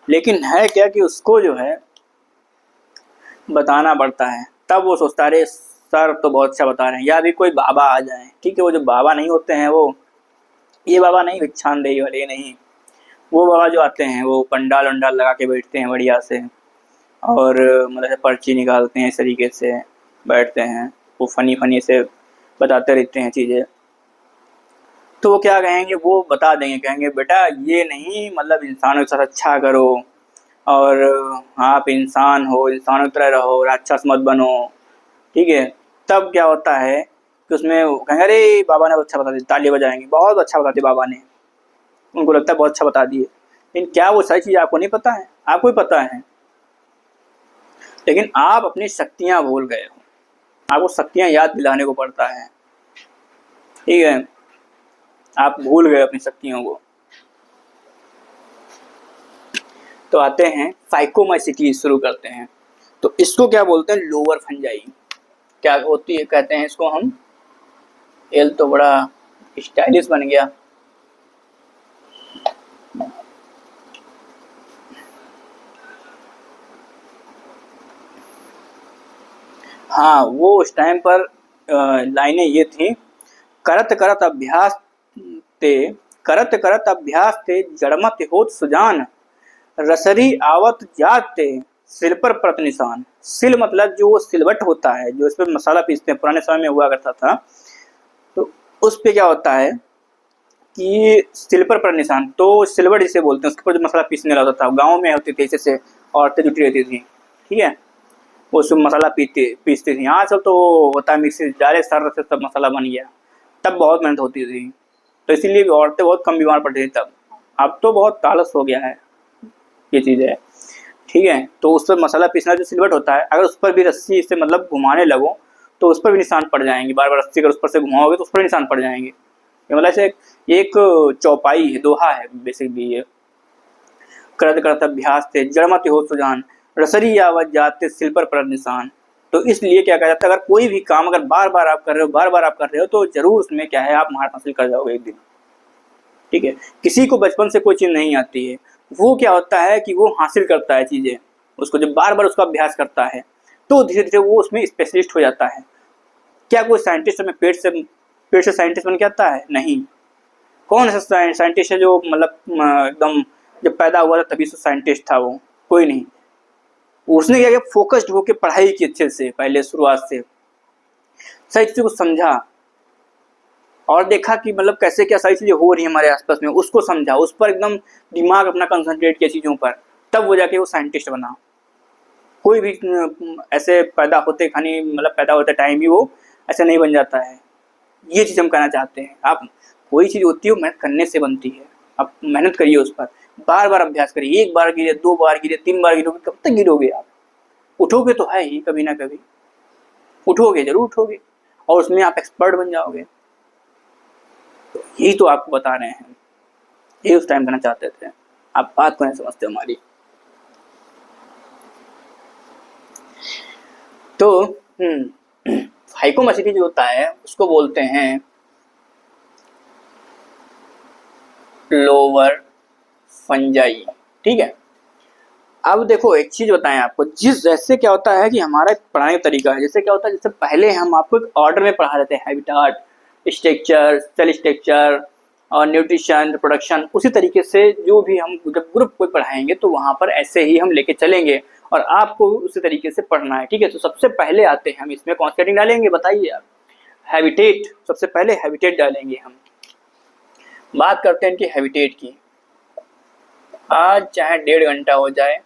लेकिन है क्या कि उसको जो है बताना पड़ता है। तब वो सोचता है सर तो बहुत अच्छा बता रहे हैं, या भी कोई बाबा आ जाए, ठीक है। वो जो बाबा नहीं होते हैं, वो ये बाबा नहीं, भिक्षांदेही वाले नहीं, वो बाबा जो आते हैं वो पंडाल वंडाल लगा के बैठते हैं बढ़िया से, और मतलब पर्ची निकालते हैं, इस तरीके से बैठते हैं, वो फनी से बताते रहते हैं चीज़ें। तो वो क्या कहेंगे, वो बता देंगे, कहेंगे बेटा ये नहीं, मतलब इंसानों के साथ अच्छा करो, और आप इंसान हो, इंसानों की तरह रहो, राक्षस मत बनो, ठीक है। तब क्या होता है कि उसमें वो कहेंगे अरे बाबा ने अच्छा बता दिया, ताली बजाएंगे, बहुत अच्छा बता दिया बाबा ने, उनको लगता है बहुत अच्छा बता दिए। लेकिन क्या वो सारी चीज़ आपको नहीं पता है? आपको ही पता है, लेकिन आप अपनी शक्तियाँ भूल गए हो। आपको शक्तियाँ याद दिलाने को पड़ता है, ठीक है। आप भूल गए अपनी शक्तियों को। तो आते हैं फाइकोमाइसीटीज, शुरू करते हैं। तो इसको क्या बोलते हैं, लोअर फंजाई क्या होती है, कहते हैं इसको हम, एल तो बड़ा स्टाइलिश बन गया। हाँ, वो उस टाइम पर लाइनें ये थी, करत करत अभ्यास ते जड़मत होत सुजान, रसरी आवत जात ते सिल पर प्रत निशान। सिल मतलब जो सिलवट होता है, जो इस पर मसाला पीसते हैं, पुराने समय में हुआ करता था, तो उस पे क्या होता है कि सिल पर निशान, तो सिलवट जिसे बोलते हैं, उसके ऊपर जो मसाला पीसने लगा था, गाँव में होती थी, जैसे औरतें जुटी रहती थी, ठीक है, वो सब मसाला पीसती थी। आजकल तो होता है मिक्सी, डायरेक्ट सर से सब मसाला बन गया। तब बहुत मेहनत होती थी, तो इसीलिए औरतें बहुत कम बीमार पड़ती थी तब। अब तो बहुत आलस हो गया है, ये चीज़ है, ठीक है। तो उस पर मसाला पीसना जो सिलवट होता है, अगर उस पर भी रस्सी से मतलब घुमाने लगो तो उस पर भी निशान पड़ जाएंगे। बार बार रस्सी अगर उस पर से घुमाओगे तो उस पर निशान पड़ जाएंगे। ये मतलब ऐसे एक चौपाई है, दोहा है बेसिकली ये। करत करत अभ्यास थे जड़मत हो सुजान, रसरी आवत जाते सिल पर निशान। तो इसलिए क्या कहा जाता है, अगर कोई भी काम अगर बार बार आप कर रहे हो तो जरूर उसमें क्या है, आप महारत हासिल कर जाओगे एक दिन, ठीक है। किसी को बचपन से कोई चीज़ नहीं आती है, वो क्या होता है कि वो हासिल करता है चीज़ें, उसको जब बार बार उसका अभ्यास करता है तो धीरे धीरे वो उसमें स्पेशलिस्ट हो जाता है। क्या कोई साइंटिस्ट में पेट से साइंटिस्ट बन के आता है? नहीं। कौन ऐसा साइंटिस्ट है जो मतलब एकदम जब पैदा हुआ था तभी से साइंटिस्ट था? वो कोई नहीं। उसने क्या किया, फोकस्ड होकर पढ़ाई की अच्छे से, पहले शुरुआत से सही चीज़ों को समझा और देखा कि मतलब कैसे क्या सारी चीज़ें हो रही हैं हमारे आसपास में, उसको समझा, उस पर एकदम दिमाग अपना कंसंट्रेट किया चीज़ों पर, तब वो जाके वो साइंटिस्ट बना। कोई भी ऐसे पैदा होते खानी मतलब पैदा होते टाइम ही वो ऐसे नहीं बन जाता है। ये चीज़ हम कहना चाहते हैं। आप कोई चीज़ होती है वो मेहनत करने से बनती है। आप मेहनत करिए उस पर, बार बार अभ्यास करिए। 1 बार गिरे, 2 बार गिरे, 3 बार गिरोगे, कब तक गिरोगे आप? उठोगे तो है ही, कभी ना कभी उठोगे, जरूर उठोगे और उसमें आप एक्सपर्ट बन जाओगे। तो यही तो आपको बता रहे हैं, यही उस टाइम करना चाहते थे। आप बात को नहीं समझते हमारी। तो फाइकोमैसिटी जो होता है उसको बोलते हैं लोअर फंजाई, ठीक है। अब देखो एक चीज बताएं आपको, जैसे क्या होता है कि हमारा पढ़ाने का तरीका है, जैसे क्या होता है, जैसे पहले हम आपको एक ऑर्डर में पढ़ा देते हैं, हैबिटाट, स्ट्रक्चर, सेल स्ट्रक्चर और न्यूट्रिशन, रिप्रोडक्शन। उसी तरीके से जो भी हम जब ग्रुप को पढ़ाएंगे तो वहां पर ऐसे ही हम लेके चलेंगे और आपको उसी तरीके से पढ़ना है, ठीक है। तो सबसे पहले आते हैं हम इसमें कौन सी हेडिंग डालेंगे बताइए आप? हैबिटेट। सबसे पहले हैबिटेट डालेंगे हम। बात करते हैं इनकी हैबिटेट की। आज चाहे 1.5 घंटा हो जाए,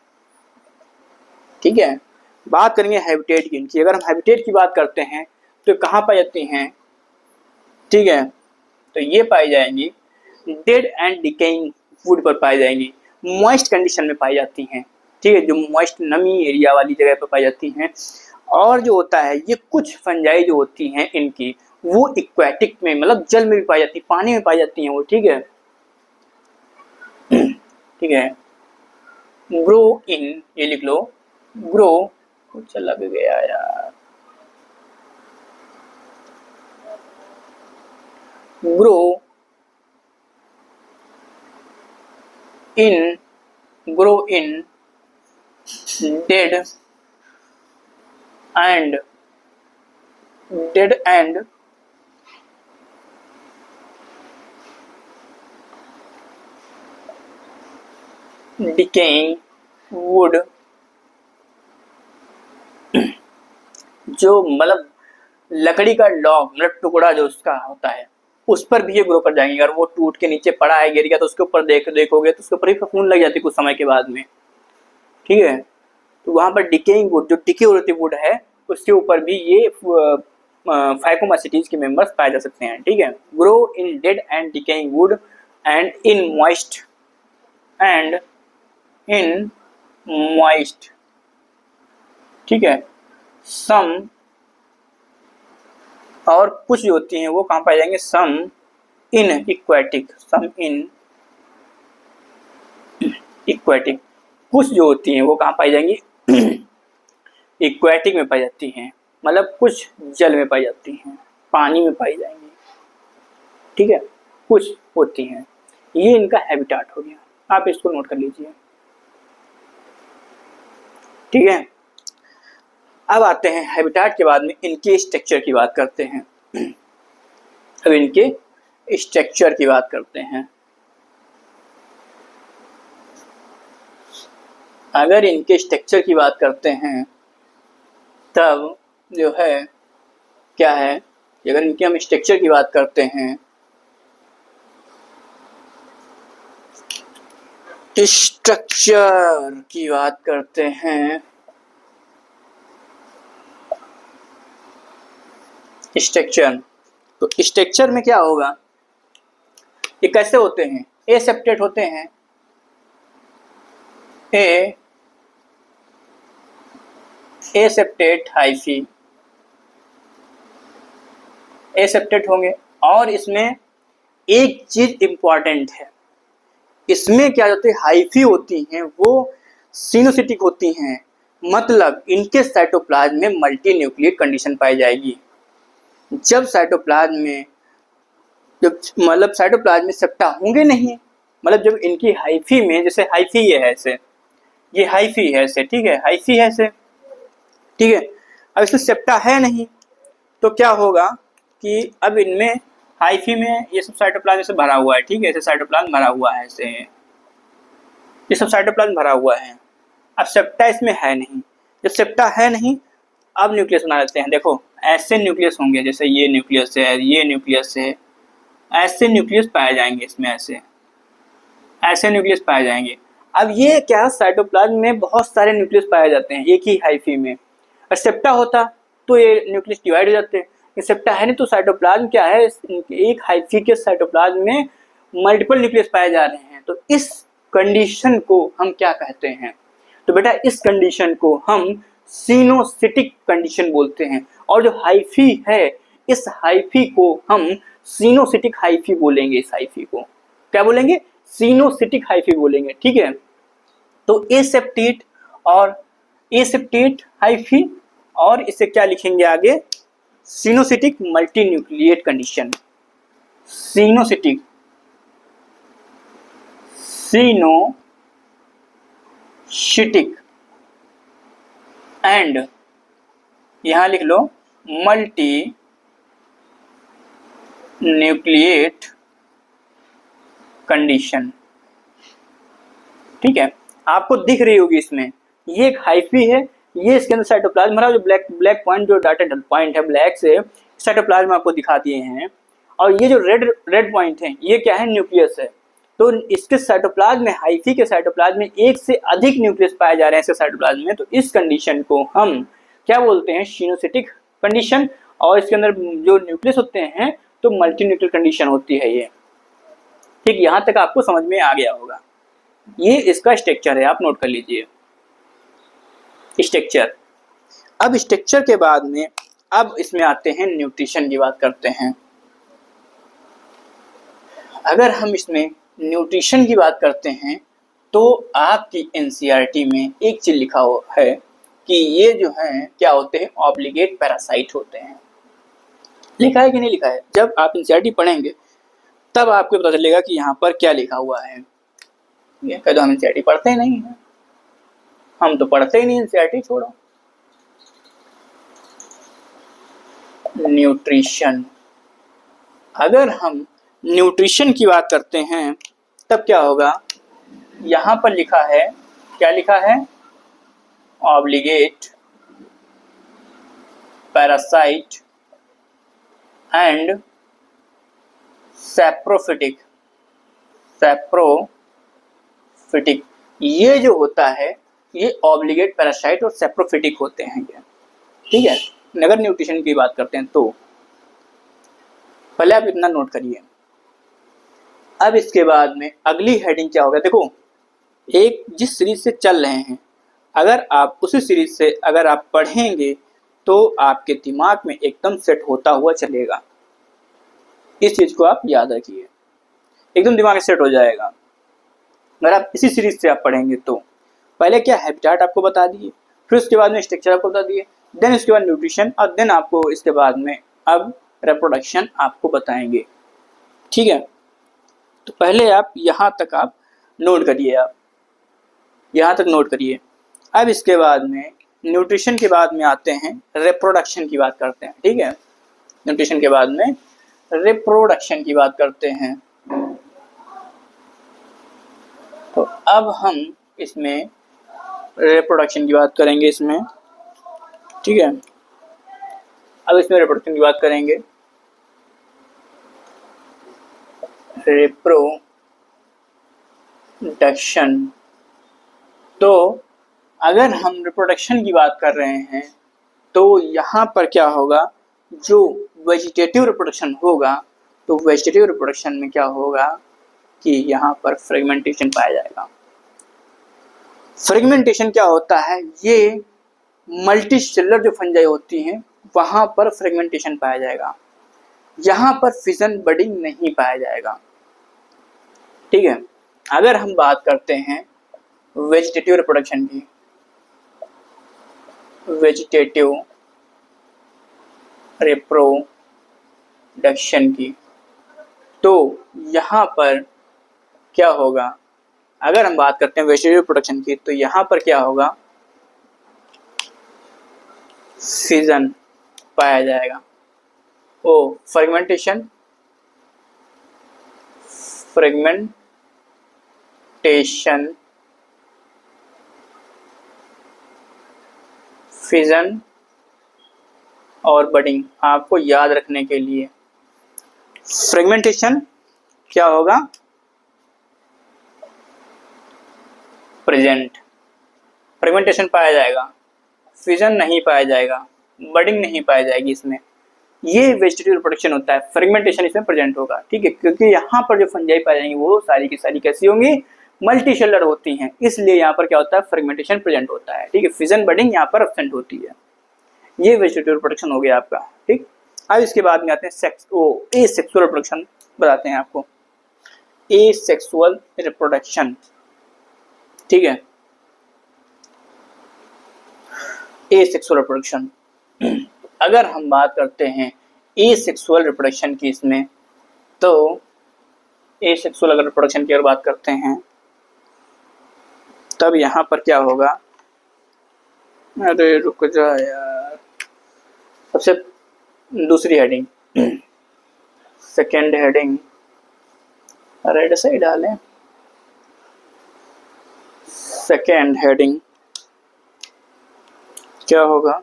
ठीक है, बात करेंगे हैबिटेट की इनकी। अगर हम हैबिटेट की बात करते हैं तो कहाँ पाई जाती हैं, ठीक है, तो ये पाई जाएंगी डेड एंड डिकेइंग वुड पर पाई जाएंगी, मॉइस्ट कंडीशन में पाई जाती हैं, ठीक है, जो मॉइस्ट नमी एरिया वाली जगह पर पाई जाती हैं। और जो होता है ये कुछ फंजाई जो होती हैं इनकी वो इक्वेटिक में, मतलब जल में भी पाई जाती है, पानी में पाई जाती हैं वो, ठीक है, ठीक है। ग्रो इन, ये लिख लो, ग्रो, कुछ लग गया यार, grow in, grow in dead and decaying would, जो मतलब लकड़ी का लॉग, मतलब टुकड़ा जो उसका होता है उस पर भी ये ग्रो कर जाएंगे। अगर वो टूट के नीचे पड़ा है, गिर गया, तो उसके ऊपर देखोगे तो उसके ऊपर ही फफूंद लग जाती है कुछ समय के बाद में, ठीक है। तो वहां पर डिकेइंग वुड, जो डिके होती वुड है, उसके ऊपर भी ये फाइकोमैसिटीज के मेंबर्स पाए जा सकते हैं, ठीक है। Grow in dead and decaying would and in moist, ठीक है। सम, और कुछ जो होती हैं वो कहाँ पाए जाएंगे, सम इन इक्वेटिक, सम इन इक्वेटिक, कुछ जो होती हैं वो कहाँ पाई जाएंगी, इक्वेटिक में पाई जाती हैं, मतलब कुछ जल में पाई जाती हैं, पानी में पाई जाएंगी, ठीक है, कुछ होती हैं। ये इनका हैबिटाट हो गया, आप इसको नोट कर लीजिए, ठीक है। अब आते हैं हैबिटाट के बाद में इनके स्ट्रक्चर की बात करते हैं। अब इनके स्ट्रक्चर की बात करते हैं। अगर इनके स्ट्रक्चर की बात करते हैं तब जो है क्या है, अगर इनके हम स्ट्रक्चर की बात करते हैं, स्ट्रक्चर की बात करते हैं, स्ट्रक्चर, तो स्ट्रक्चर में क्या होगा, ये कैसे होते हैं, ए सेप्टेट होते हैं, ए सेप्टेट हाइफी, ए सेप्टेट होंगे। और इसमें एक चीज इंपॉर्टेंट है, इसमें क्या होती है, हाइफी होती हैं वो सिनोसिटिक होती हैं, मतलब इनके साइटोप्लाज्म में मल्टी न्यूक्लिएट कंडीशन पाई जाएगी। जब साइटोप्लाज्म में, जब मतलब साइटोप्लाज्म में सेप्टा होंगे नहीं, मतलब जब इनकी हाइफी में, जैसे हाइफी ये है ऐसे, ये हाइफी है ऐसे, ठीक है, हाइफी है ऐसे, ठीक है। अब इसमें सेप्टा है नहीं तो क्या होगा कि अब इनमें हाइफी में ये सब साइटोप्लाज्म से भरा हुआ है, ठीक है, ऐसे साइटोप्लाज्म भरा हुआ है ऐसे, ये सब साइटोप्लाज्म भरा हुआ है। अब सेप्टा इसमें है नहीं, जब सेप्टा है नहीं अब न्यूक्लियस बना लेते हैं। देखो ऐसे न्यूक्लियस होंगे, जैसे ये न्यूक्लियस है, ये न्यूक्लियस है, ऐसे न्यूक्लियस पाए जाएंगे इसमें, ऐसे न्यूक्लियस पाए जाएंगे। अब ये क्या, साइटोप्लाज्म में बहुत सारे न्यूक्लियस पाए जाते हैं एक ही हाइफी में। अगर सेप्टा होता तो ये न्यूक्लियस डिवाइड हो जाते हैं, सेप्टा है नहीं तो साइटोप्लाज्म क्या है, एक हाइफी के साइटोप्लाज्म में मल्टीपल न्यूक्लियस पाए जा रहे हैं। तो इस कंडीशन को हम क्या कहते हैं, तो बेटा इस कंडीशन को हम सिनोसिटिक कंडीशन बोलते हैं। और जो हाइफी है, इस हाइफी को हम सिनोसिटिक हाइफी बोलेंगे। इस हाइफी को क्या बोलेंगे, सिनोसिटिक हाइफी बोलेंगे, ठीक है। तो एसेप्टेट और एसेप्टेट हाइफी, और इसे क्या लिखेंगे आगे, सिनोसिटिक मल्टीन्यूक्लिएट कंडीशन। सिनोसिटिक, सिनोसिटिक एंड यहां लिख लो मल्टी न्यूक्लिएट कंडीशन, ठीक है। आपको दिख रही होगी इसमें, ये एक हाइफी है, ये इसके अंदर साइटोप्लाज्म भरा, जो ब्लैक पॉइंट, जो डॉटेड पॉइंट है ब्लैक से साइटोप्लाज्म आपको दिखा दिए हैं, और ये जो रेड पॉइंट है ये क्या है, न्यूक्लियस है। तो इसके साइटोप्लाज्म में, हाइफी के साइटोप्लाज्म में एक से अधिक न्यूक्लियस पाए जा रहे हैं इसके साइटोप्लाज्म में। तो इस कंडीशन को हम क्या बोलते हैं, सिनोसिटिक कंडीशन। और इसके अंदर जो न्यूक्लियस होते हैं तो मल्टी न्यूक्लियर कंडीशन होती है ये, ठीक। यहां तक आपको समझ में आ गया होगा। ये इसका स्ट्रक्चर है, आप नोट कर लीजिए स्ट्रक्चर। अब स्ट्रक्चर के बाद में अब इसमें आते हैं न्यूट्रिशन की बात करते हैं। अगर हम इसमें न्यूट्रिशन की बात करते हैं तो आपकी एनसीईआरटी में एक चीज लिखा हुआ है कि ये जो है क्या होते हैं, ऑब्लिगेट पैरासाइट होते हैं। लिखा है कि नहीं लिखा है? जब आप एनसीईआरटी पढ़ेंगे तब आपको पता चलेगा कि यहाँ पर क्या लिखा हुआ है। ये कह दो हम एनसीईआरटी पढ़ते ही नहीं है, हम तो पढ़ते ही नहीं एनसीईआरटी, छोड़ो। न्यूट्रिशन, अगर हम न्यूट्रिशन की बात करते हैं तब क्या होगा, यहां पर लिखा है, क्या लिखा है, obligate parasite and saprophytic. Saprophytic ये जो होता है ये ऑब्लिगेट पैरासाइट और सैप्रोफिटिक होते हैं ये, ठीक है। अगर न्यूट्रिशन की बात करते हैं तो पहले आप इतना नोट करिए। अब इसके बाद में अगली हेडिंग क्या होगा, देखो एक जिस सीरीज से चल रहे हैं, अगर आप उसी सीरीज से अगर आप पढ़ेंगे तो आपके दिमाग में एकदम सेट होता हुआ चलेगा। इस चीज को आप याद रखिए, एकदम दिमाग में सेट हो जाएगा अगर आप इसी सीरीज से आप पढ़ेंगे तो। पहले क्या, हैबिटेट आपको बता दिए, फिर उसके बाद में स्ट्रक्चर आपको बता दिए, देन उसके बाद न्यूट्रिशन, और देन आपको इसके बाद में अब रिप्रोडक्शन आपको बताएंगे, ठीक है। तो पहले आप यहाँ तक आप नोट करिए, आप यहाँ तक नोट करिए। अब इसके बाद में न्यूट्रिशन के बाद में आते हैं रिप्रोडक्शन की बात करते हैं, ठीक है। न्यूट्रिशन के बाद में रिप्रोडक्शन की बात करते हैं। तो अब हम इसमें रिप्रोडक्शन की बात करेंगे इसमें, ठीक है। अब इसमें रिप्रोडक्शन की बात करेंगे, रिप्रोडक्शन। तो अगर हम रिप्रोडक्शन की बात कर रहे हैं तो यहाँ पर क्या होगा, जो वेजिटेटिव रिप्रोडक्शन होगा, तो वेजिटेटिव रिप्रोडक्शन में क्या होगा कि यहाँ पर फ्रेगमेंटेशन पाया जाएगा। फ्रेगमेंटेशन क्या होता है, ये मल्टी सेलुलर जो फंजाई होती हैं वहां पर फ्रेगमेंटेशन पाया जाएगा, यहाँ पर फिजन बडिंग नहीं पाया जाएगा, ठीक है। अगर हम बात करते हैं वेजिटेटिव रिप्रोडक्शन की, वेजिटेटिव रिप्रोडक्शन की, तो यहाँ पर क्या होगा, अगर हम बात करते हैं वेजिटेटिव रिप्रोडक्शन की तो यहाँ पर क्या होगा, फिजन पाया जाएगा। ओ फ्रेगमेंटेशन, फिजन और बडिंग आपको याद रखने के लिए, फ्रेगमेंटेशन क्या होगा, प्रेजेंट, फ्रेगमेंटेशन पाया जाएगा, फिजन नहीं पाया जाएगा, बडिंग नहीं पाई जाएगी इसमें। ये वेजिटेटिव रिप्रोडक्शन होता है, फ्रेगमेंटेशन इसमें प्रेजेंट होगा, ठीक है, क्योंकि यहाँ पर जो फंजाई पाई जाएंगी वो सारी की सारी कैसी होंगी, मल्टी सेलर होती हैं, इसलिए यहाँ पर क्या होता है, फ्रेगमेंटेशन प्रेजेंट होता है, ठीक है, फिजन बडिंग यहाँ पर एब्सेंट होती है। ये वेजिटेटिव रिप्रोडक्शन हो गया आपका, ठीक। अब इसके बाद में आते हैं एसेक्सुअल रिप्रोडक्शन बताते हैं आपको, एसेक्सुअल रिप्रोडक्शन, ठीक है, एसेक्सुअल रिप्रोडक्शन। अगर हम बात करते हैं एसेक्सुअल रिप्रोडक्शन की इसमें, तो एसेक्सुअल अगर रिप्रोडक्शन की अगर बात करते हैं तब यहाँ पर क्या होगा, अरे रुक जा यार, सबसे दूसरी हेडिंग, सेकेंड हेडिंग रेड से ही डालें, सेकेंड हेडिंग क्या होगा,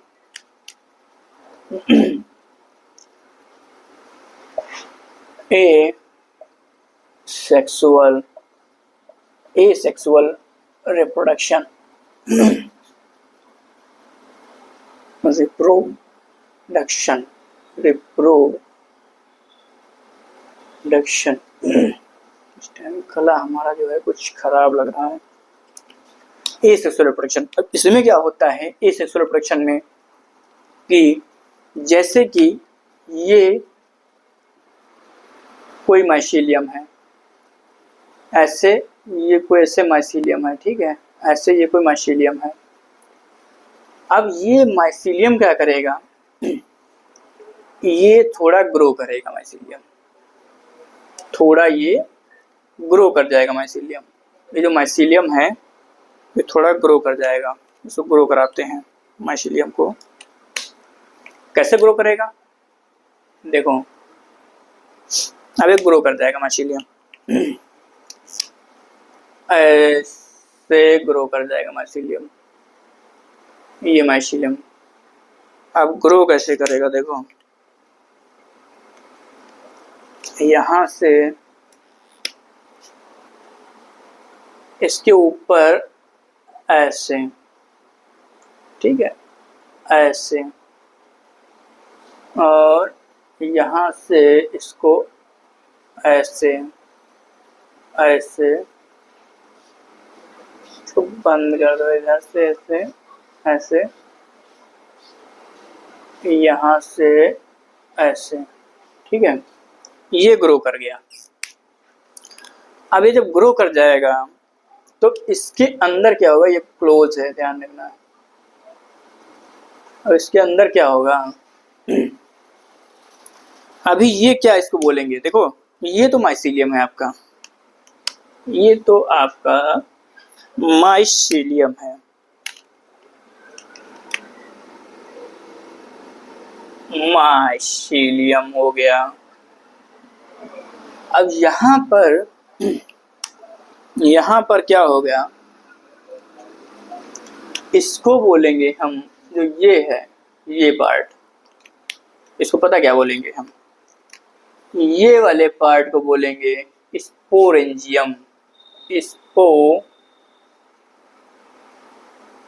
एसेक्सुअल रिप्रोडक्शन, रिप्रोडक्शन। इस टाइम कला हमारा जो है कुछ खराब लग रहा है। एसेक्सुअल रिप्रोडक्शन, अब इसमें क्या होता है एसेक्सुअल रिप्रोडक्शन में कि जैसे कि ये कोई माइसीलियम है, ऐसे ये कोई ऐसे माइसीलियम है, ठीक है, ऐसे ये कोई माइसीलियम है। अब ये माइसीलियम क्या करेगा, ये थोड़ा ग्रो करेगा, माइसीलियम थोड़ा ये ग्रो कर जाएगा, माइसीलियम, ये जो माइसीलियम है ये थोड़ा ग्रो कर जाएगा, इसको ग्रो कराते हैं माइसीलियम को। कैसे ग्रो करेगा, देखो अब ये ग्रो कर जाएगा माइसीलियम, ऐसे ग्रो कर जाएगा माइसीलियम, ये माइसीलियम। अब ग्रो कैसे करेगा, देखो यहाँ से इसके ऊपर ऐसे, ठीक है, ऐसे, और यहाँ से इसको ऐसे ऐसे, इसको बंद कर दो इधर से, ऐसे ऐसे, यहाँ से ऐसे, ठीक है, ये ग्रो कर गया। अब ये जब ग्रो कर जाएगा तो इसके अंदर क्या होगा, ये क्लोज है, ध्यान रखना। अब इसके अंदर क्या होगा, अभी ये क्या इसको बोलेंगे, देखो ये तो माइसीलियम है आपका, ये तो आपका माइसीलियम है, माइसीलियम हो गया। अब यहाँ पर क्या हो गया, इसको बोलेंगे हम, जो ये है ये पार्ट, इसको पता क्या बोलेंगे हम, ये वाले पार्ट को बोलेंगे स्पोरेंजियम,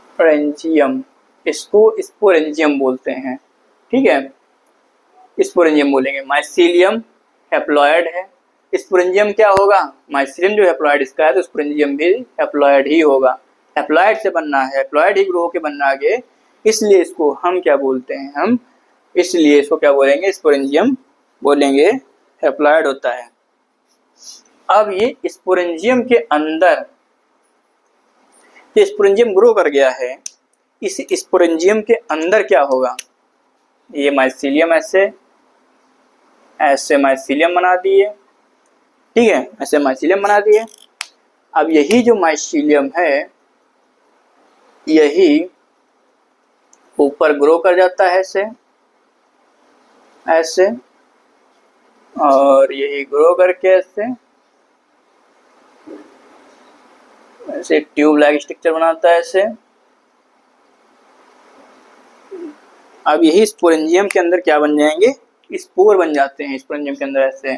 स्पोरेंजियम, इसको स्पोरेंजियम बोलते हैं, ठीक है, स्पोरेंजियम बोलेंगे। माइसीलियम हैप्लॉयड है, स्पोरेंजियम क्या होगा, माइसीलियम जो हैप्लॉयड इसका है तो स्पोरेंजियम भी हैप्लॉयड ही होगा, हैप्लॉयड से बनना है, हैप्लॉयड ही ग्रो होकर बनना आगे, इसलिए इसको हम क्या बोलते हैं, हम इसलिए इसको क्या बोलेंगे, स्पोरेंजियम बोलेंगे, हैप्लॉयड होता है। अब ये स्पोरेंजियम के अंदर, ये स्पोरेंजियम ग्रो कर गया है, इस स्पोरेंजियम के अंदर क्या होगा, ये माइसीलियम ऐसे ऐसे माइसीलियम बना दिए, ठीक है, ऐसे माइसीलियम बना दिए। अब यही जो माइसीलियम है यही ऊपर ग्रो कर जाता है ऐसे ऐसे, और यही ग्रो करके ऐसे ऐसे ट्यूब लाइक स्ट्रक्चर बनाता है ऐसे। अब यही स्पोरेंजियम के अंदर क्या बन जाएंगे, स्पोर बन जाते हैं, स्पोरेंजियम के अंदर ऐसे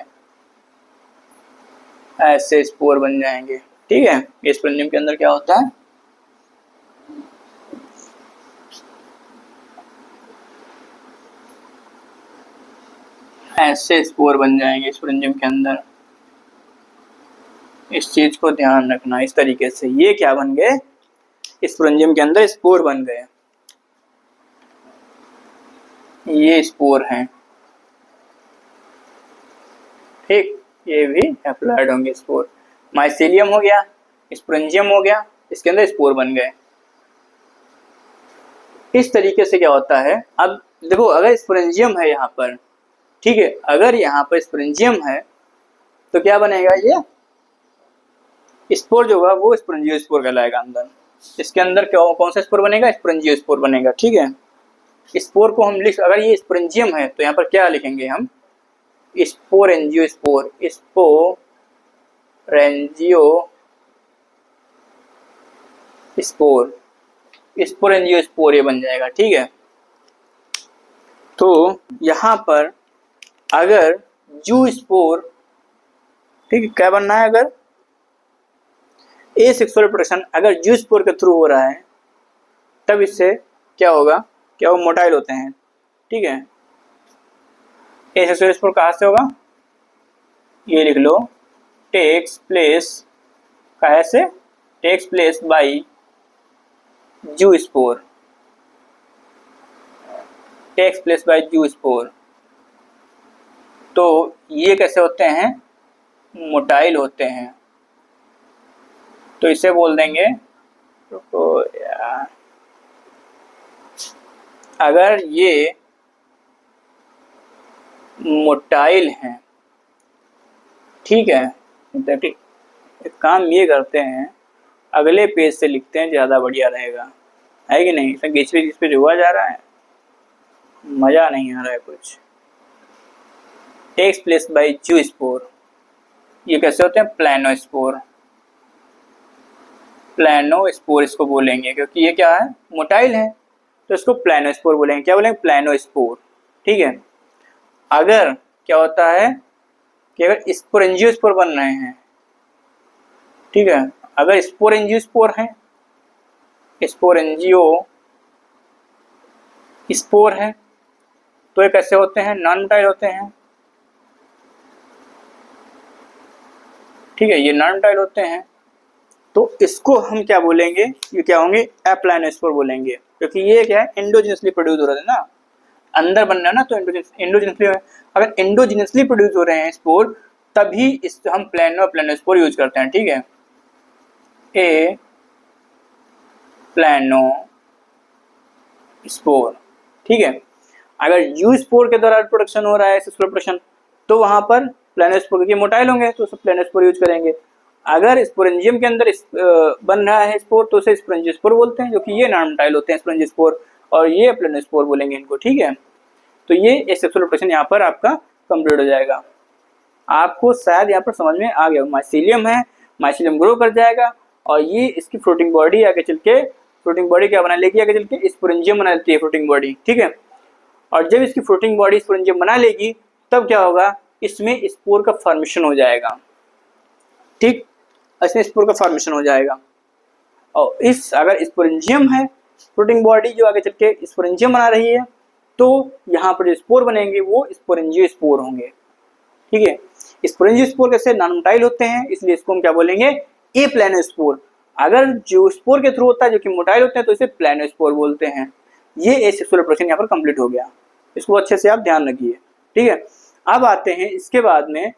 ऐसे स्पोर बन जाएंगे, ठीक है, ये स्पोरेंजियम के अंदर क्या होता है, ऐसे स्पोर बन जाएंगे स्पोरेंजियम के अंदर। इस चीज को ध्यान रखना। इस तरीके से ये क्या बन गए, स्पोरेंजियम के अंदर स्पोर बन गए। ये स्पोर हैं, ठीक। ये भी हैप्लॉइड होंगे स्पोर। माइसेलियम हो गया, स्पोरेंजियम हो गया, इसके अंदर स्पोर बन गए। इस तरीके से क्या होता है, अब देखो अगर स्पोरेंजियम है यहाँ पर, ठीक है, अगर यहाँ पर स्पोरेंजियम है तो क्या बनेगा, ये स्पोर जो होगा वो स्पोरेंजियोस्पोर कहलाएगा अंदर। इसके अंदर क्या कौन सा स्पोर बनेगा, स्पोरेंजियोस्पोर बनेगा, ठीक है। स्पोर को हम लिख, अगर ये स्पोरेंजियम है तो यहाँ पर क्या लिखेंगे हम, स्पोरेंजियोस्पोर, स्पोरेंजियोस्पोर ये बन जाएगा, ठीक है। तो यहाँ पर अगर जू स्पोर, ठीक है, क्या बनना है, अगर एसेक्सुअल रिप्रोडक्शन अगर जू स्पोर के थ्रू हो रहा है तब इससे क्या होगा, क्या वो मोटाइल होते हैं, ठीक है। एसेक्सुअल स्पोर कहाँ से होगा, ये लिख लो, टेक्स प्लेस, कहाँ से, टेक्स प्लेस बाई जू स्पोर, टेक्स प्लेस बाई जू स्पोर। तो ये कैसे होते हैं, मोटाइल होते हैं। तो इसे बोल देंगे, रुको यार, अगर ये मोटाइल हैं, ठीक है, एक काम ये करते हैं, अगले पेज से लिखते हैं, ज़्यादा बढ़िया रहेगा, है कि नहीं। इसमें घिस पे हुआ जा रहा है, मज़ा नहीं आ रहा है कुछ। टेक्स प्लेस बाई जू स्पोर, ये कैसे होते हैं, प्लानोस्पोर, प्लानोस्पोर इसको बोलेंगे, क्योंकि ये क्या है, मोटाइल है, तो इसको प्लानोस्पोर बोलेंगे। क्या बोलेंगे, प्लानोस्पोर, ठीक है। अगर क्या होता है कि अगर स्पोरेंजियोस्पोर बन रहे हैं, ठीक है, अगर स्पोरेंजियोस्पोर हैं, स्पोरेंजियोस्पोर है, तो ये कैसे होते हैं, नॉन मोटाइल होते हैं, ठीक है, ये नॉन मोटाइल होते हैं। तो इसको हम क्या बोलेंगे, ये क्या होंगे, एप्लानोस्पोर बोलेंगे, क्योंकि ये क्या है, एंडोजिनसली प्रोड्यूस हो रहे हैं ना, अंदर बन रहा है ना, तो एंडोजिनसली, अगर एंडोजिनसली प्रोड्यूस हो रहे हैं स्पोर, तभी इस हम प्लानोस्पोर यूज करते हैं, ठीक है। ए प्लानोस्पोर, ठीक है। अगर यू स्पोर के द्वारा प्रोडक्शन हो रहा है, सेक्सुअल प्रोडक्शन, तो वहां पर प्लानोस्पोर के मोटाइल होंगे, तो सब प्लानोस्पोर यूज करेंगे। अगर स्पोरेंजियम के अंदर बन रहा है स्पोर, तो उसे स्पोरेंजियोस्पोर बोलते हैं, जो कि ये नॉन मोटाइल होते हैं स्पोरेंजियोस्पोर, और ये प्लानोस्पोर बोलेंगे इनको, ठीक है। तो ये एसेक्सुअल रिप्रोडक्शन यहाँ पर आपका कंप्लीट हो जाएगा। आपको शायद यहाँ पर समझ में आ गया, माइसीलियम है, माइसीलियम ग्रो कर जाएगा, और ये इसकी फ्लोटिंग बॉडी आगे चल के, फ्लोटिंग बॉडी क्या बना लेगी, आगे चल के स्पोरेंजियम बना लेती है फ्लोटिंग बॉडी, ठीक है। और जब इसकी फ्लोटिंग बॉडी स्पोरेंजियम बना लेगी, तब क्या होगा, इसमें स्पोर का फॉर्मेशन हो जाएगा, ठीक, इसमें स्पोर का फॉर्मेशन हो जाएगा। और इस अगर स्पोरेंजियम है, फ्लोटिंग बॉडी जो आगे चल के स्पोरेंजियम बना रही है, तो यहाँ पर जो स्पोर बनेंगे वो स्पोरेंजियोस्पोर होंगे, ठीक है। स्पोरेंजियोस्पोर कैसे, नॉन मोटाइल होते हैं, इसलिए इसको हम क्या बोलेंगे, ए प्लानोस्पोर। अगर जो स्पोर के थ्रू होता है, जो कि मोटाइल होते हैं, तो इसे प्लानोस्पोर बोलते हैं। ये एसेक्सुअल रिप्रोडक्शन यहाँ पर कंप्लीट हो गया, इसको अच्छे से आप ध्यान रखिए, ठीक है। अब आते हैं इसके बाद में,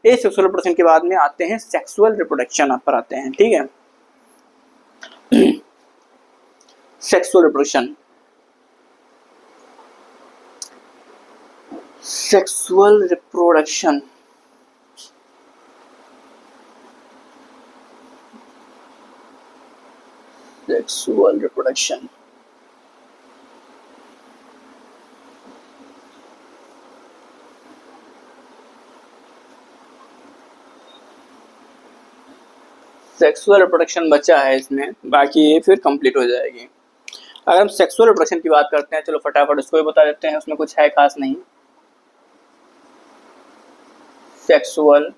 एसेक्सुअल रिप्रोडक्शन के बाद में आते हैं सेक्सुअल रिप्रोडक्शन पर आते हैं, ठीक है। Sexual reproduction, sexual reproduction, sexual reproduction, sexual reproduction बचा है इसमें, बाकी ये फिर कंप्लीट हो जाएगी। अगर हम सेक्सुअल रिप्रोडक्शन की बात करते हैं, चलो फटाफट उसको भी बता देते हैं, उसमें कुछ है खास नहीं। सेक्सुअल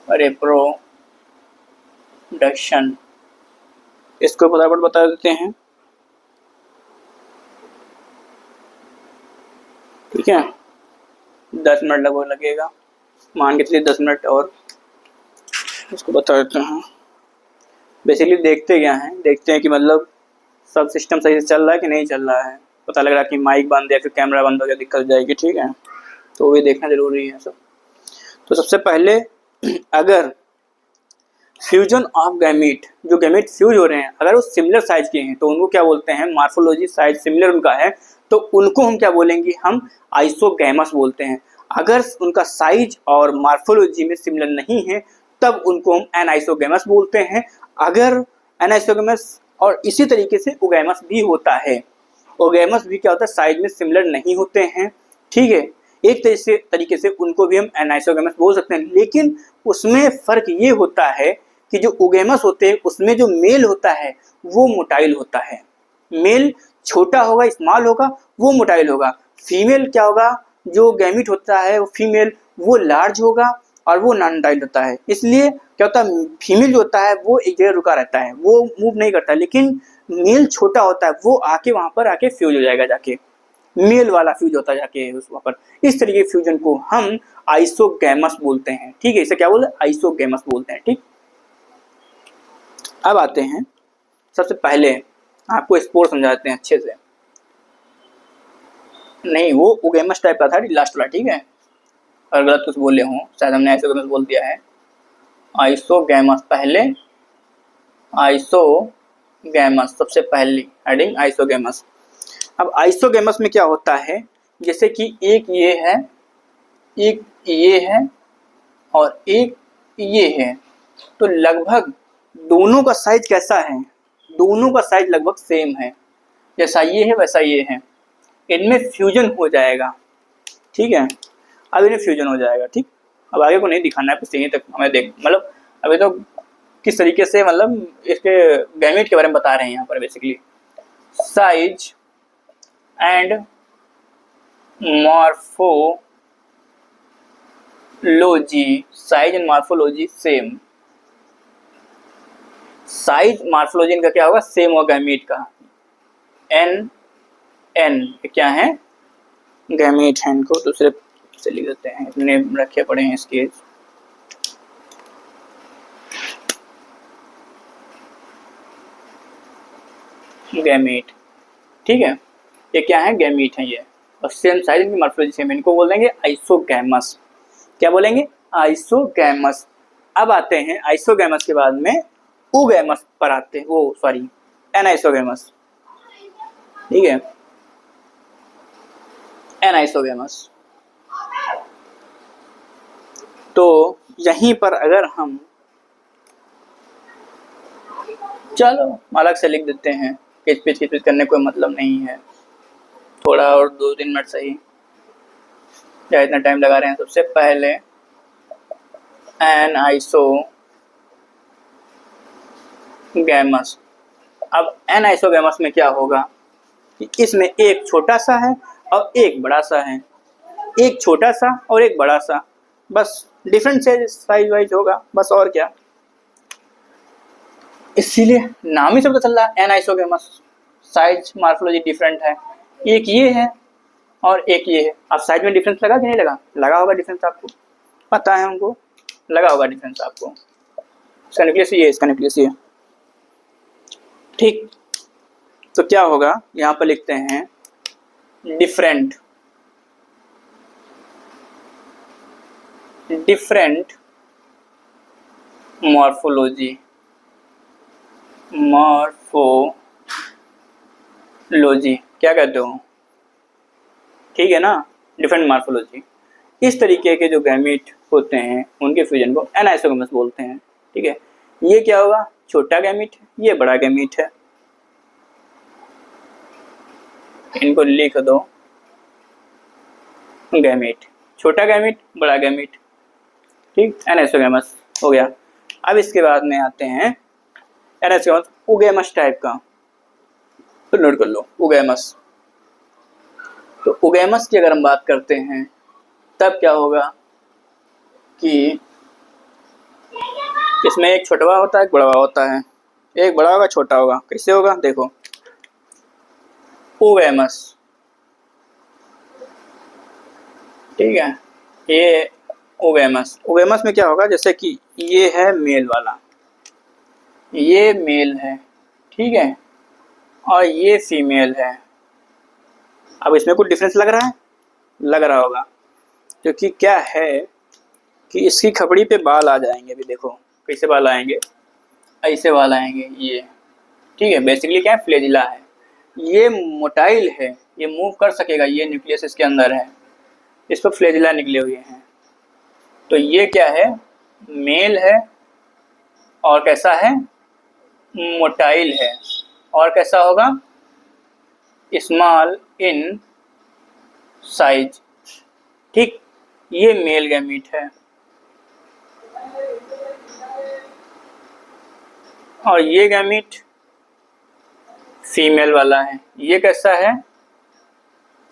रिप्रोडक्शन, इसको फटाफट बता देते हैं, ठीक है। 10 मिनट लगभग लगेगा, मान के चलिए 10 मिनट, और इसको बता देते हैं। बेसिकली देखते क्या हैं, देखते हैं कि मतलब सब सिस्टम सही से चल रहा है कि नहीं चल रहा है। पता लग रहा है कि माइक बंद है, फिर कैमरा बंद हो गया, दिक्कत हो जाएगी, ठीक है, तो वो देखना ज़रूरी है सब। तो सबसे पहले अगर फ्यूजन ऑफ गैमीट, जो गैमीट फ्यूज हो रहे हैं अगर वो सिमिलर साइज के हैं तो उनको क्या बोलते हैं, मॉर्फोलॉजी साइज सिमिलर उनका है तो उनको हम क्या बोलेंगे, हम आइसोगैमस बोलते हैं। अगर उनका साइज और मॉर्फोलॉजी में सिमिलर नहीं है तब उनको हम एनाइसोगैमस बोलते हैं। अगर एनाइसोगैमस और इसी तरीके से ओगैमस भी होता है। ओगैमस भी क्या होता है, साइज में सिमिलर नहीं होते हैं, ठीक है, एक तरीके से उनको भी हम एनाइसोगैमस बोल सकते हैं। लेकिन उसमें फ़र्क ये होता है कि जो ओगैमस होते हैं उसमें जो मेल होता है वो मोटाइल होता है। मेल छोटा होगा, स्मॉल होगा, वो मोटाइल होगा। फीमेल क्या होगा, जो गैमीट होता है वो फीमेल वो लार्ज होगा और वो नॉन मोटाइल होता है। इसलिए क्या होता है, फीमेल जो होता है वो एक जगह रुका रहता है, वो मूव नहीं करता, लेकिन मेल छोटा होता है, वो आके वहाँ पर आके फ्यूज हो जाएगा, जाके मेल वाला फ्यूज होता है जाके उस वहाँ पर। इस तरीके के फ्यूजन को हम आइसोगैमस बोलते हैं, ठीक है, इसे क्या बोलते हैं, आइसोगैमस बोलते हैं, ठीक। अब आते हैं, सबसे पहले आपको स्पोर समझाते हैं अच्छे से। नहीं, वो ओगैमस टाइप का था लास्ट वाला, ठीक है, अगर गलत कुछ बोले हों, शायद हमने आइसोगैमस बोल दिया है। आइसोगैमस पहले, आइसोगैमस सबसे पहली हेडिंग आइसोगैमस। अब आइसोगैमस में क्या होता है, जैसे कि एक ये है, एक ये है और एक ये है, तो लगभग दोनों का साइज कैसा है, दोनों का साइज लगभग सेम है, जैसा ये है वैसा ये है। इनमें फ्यूजन हो जाएगा, ठीक है, अब इन्हें फ्यूजन हो जाएगा, ठीक। अब आगे को नहीं दिखाना है, बस यहीं तक हमें देख, मतलब अभी तो किस तरीके से मतलब इसके गैमीट के बारे में बता रहे हैं यहाँ पर basically. Size and morphology, size and morphology same. Size morphology इनका क्या होगा, सेम होगा गैमीट का। एन क्या है, गैमीट है, इनको दूसरे से लिख देते हैं, इतने रखे पड़े हैं इसके। गैमीट, ठीक है, ये क्या है, गैमीट है ये, और सेम साइज की मॉर्फोलॉजी सेम, इनको बोल देंगे आइसोगैमस। क्या बोलेंगे, आइसोगैमस। अब आते हैं आइसोगैमस के बाद में ओगैमस पर आते हैं, वो सॉरी एनाइसोगैमस, ठीक है, एनाइसोगैमस। तो यहीं पर अगर हम, चलो अलग से लिख देते हैं, किच करने कोई मतलब नहीं है, थोड़ा और 2-3 मिनट सही, या इतना टाइम लगा रहे हैं। सबसे पहले एनाइसोगैमस। अब एनाइसोगैमस में क्या होगा कि इसमें एक छोटा सा है और एक बड़ा सा है, एक छोटा सा और एक बड़ा सा, बस डिफरेंट साइज वाइज होगा, बस और क्या। इसीलिए नाम ही से पता चल रहा है एनाइसोगैमस, साइज मॉर्फोलॉजी डिफरेंट है, एक ये है और एक ये है। अब साइज में डिफरेंस लगा कि नहीं लगा, लगा होगा डिफरेंस, आपको पता है, हमको लगा होगा डिफरेंस आपको। इसका न्यूक्लियस ये है, इसका न्यूक्लियस ये, ठीक। तो क्या होगा, यहाँ पर लिखते हैं डिफरेंट मॉर्फोलॉजी, क्या कहते हो, ठीक है ना, डिफरेंट मॉर्फोलॉजी। इस तरीके के जो गैमीट होते हैं उनके फ्यूजन को एनाइसोगैमस बोलते हैं, ठीक है। ये क्या होगा, छोटा गैमीट है, ये बड़ा गैमीट है, इनको लिख दो गैमीट, छोटा गैमीट, बड़ा गैमीट, ठीक, एनाइसोगैमस हो गया। अब इसके बाद में आते हैं एनाइसोगैमस ओगैमस टाइप का, तो नोट कर लो ओगैमस। तो ओगैमस की अगर हम बात करते हैं तब क्या होगा कि इसमें एक छोटा होता है, एक बड़ा होता है, एक बड़ा होगा छोटा होगा, कैसे होगा देखो, ओगैमस, ठीक है, ये ओगेमस, ओगेमस में क्या होगा, जैसे कि ये है मेल वाला, ये मेल है, ठीक है, और ये फीमेल है। अब इसमें कुछ डिफरेंस लग रहा है, लग रहा होगा, क्योंकि क्या है कि इसकी खपड़ी पे बाल आ जाएंगे। अभी देखो कैसे बाल आएंगे, ऐसे बाल आएंगे ये, ठीक है। बेसिकली क्या है, फ्लैजिला है, ये मोटाइल है, ये मूव कर सकेगा, ये न्यूक्लियस इसके अंदर है, इस पर फ्लैजिला निकले हुए हैं। तो ये क्या है, मेल है, और कैसा है, मोटाइल है, और कैसा होगा, स्मॉल इन साइज, ठीक। ये मेल गैमीट है, और ये गैमीट फीमेल वाला है। ये कैसा है,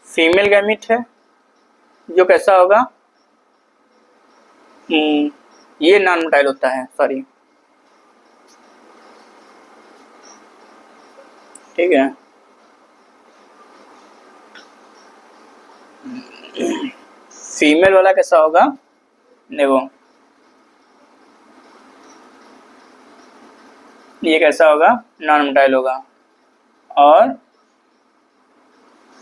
फीमेल गैमीट है, जो कैसा होगा, ये नॉन मोटाइल होता है, सॉरी, ठीक है। फीमेल वाला कैसा होगा, देखो ये कैसा होगा, नॉन मोटाइल होगा, और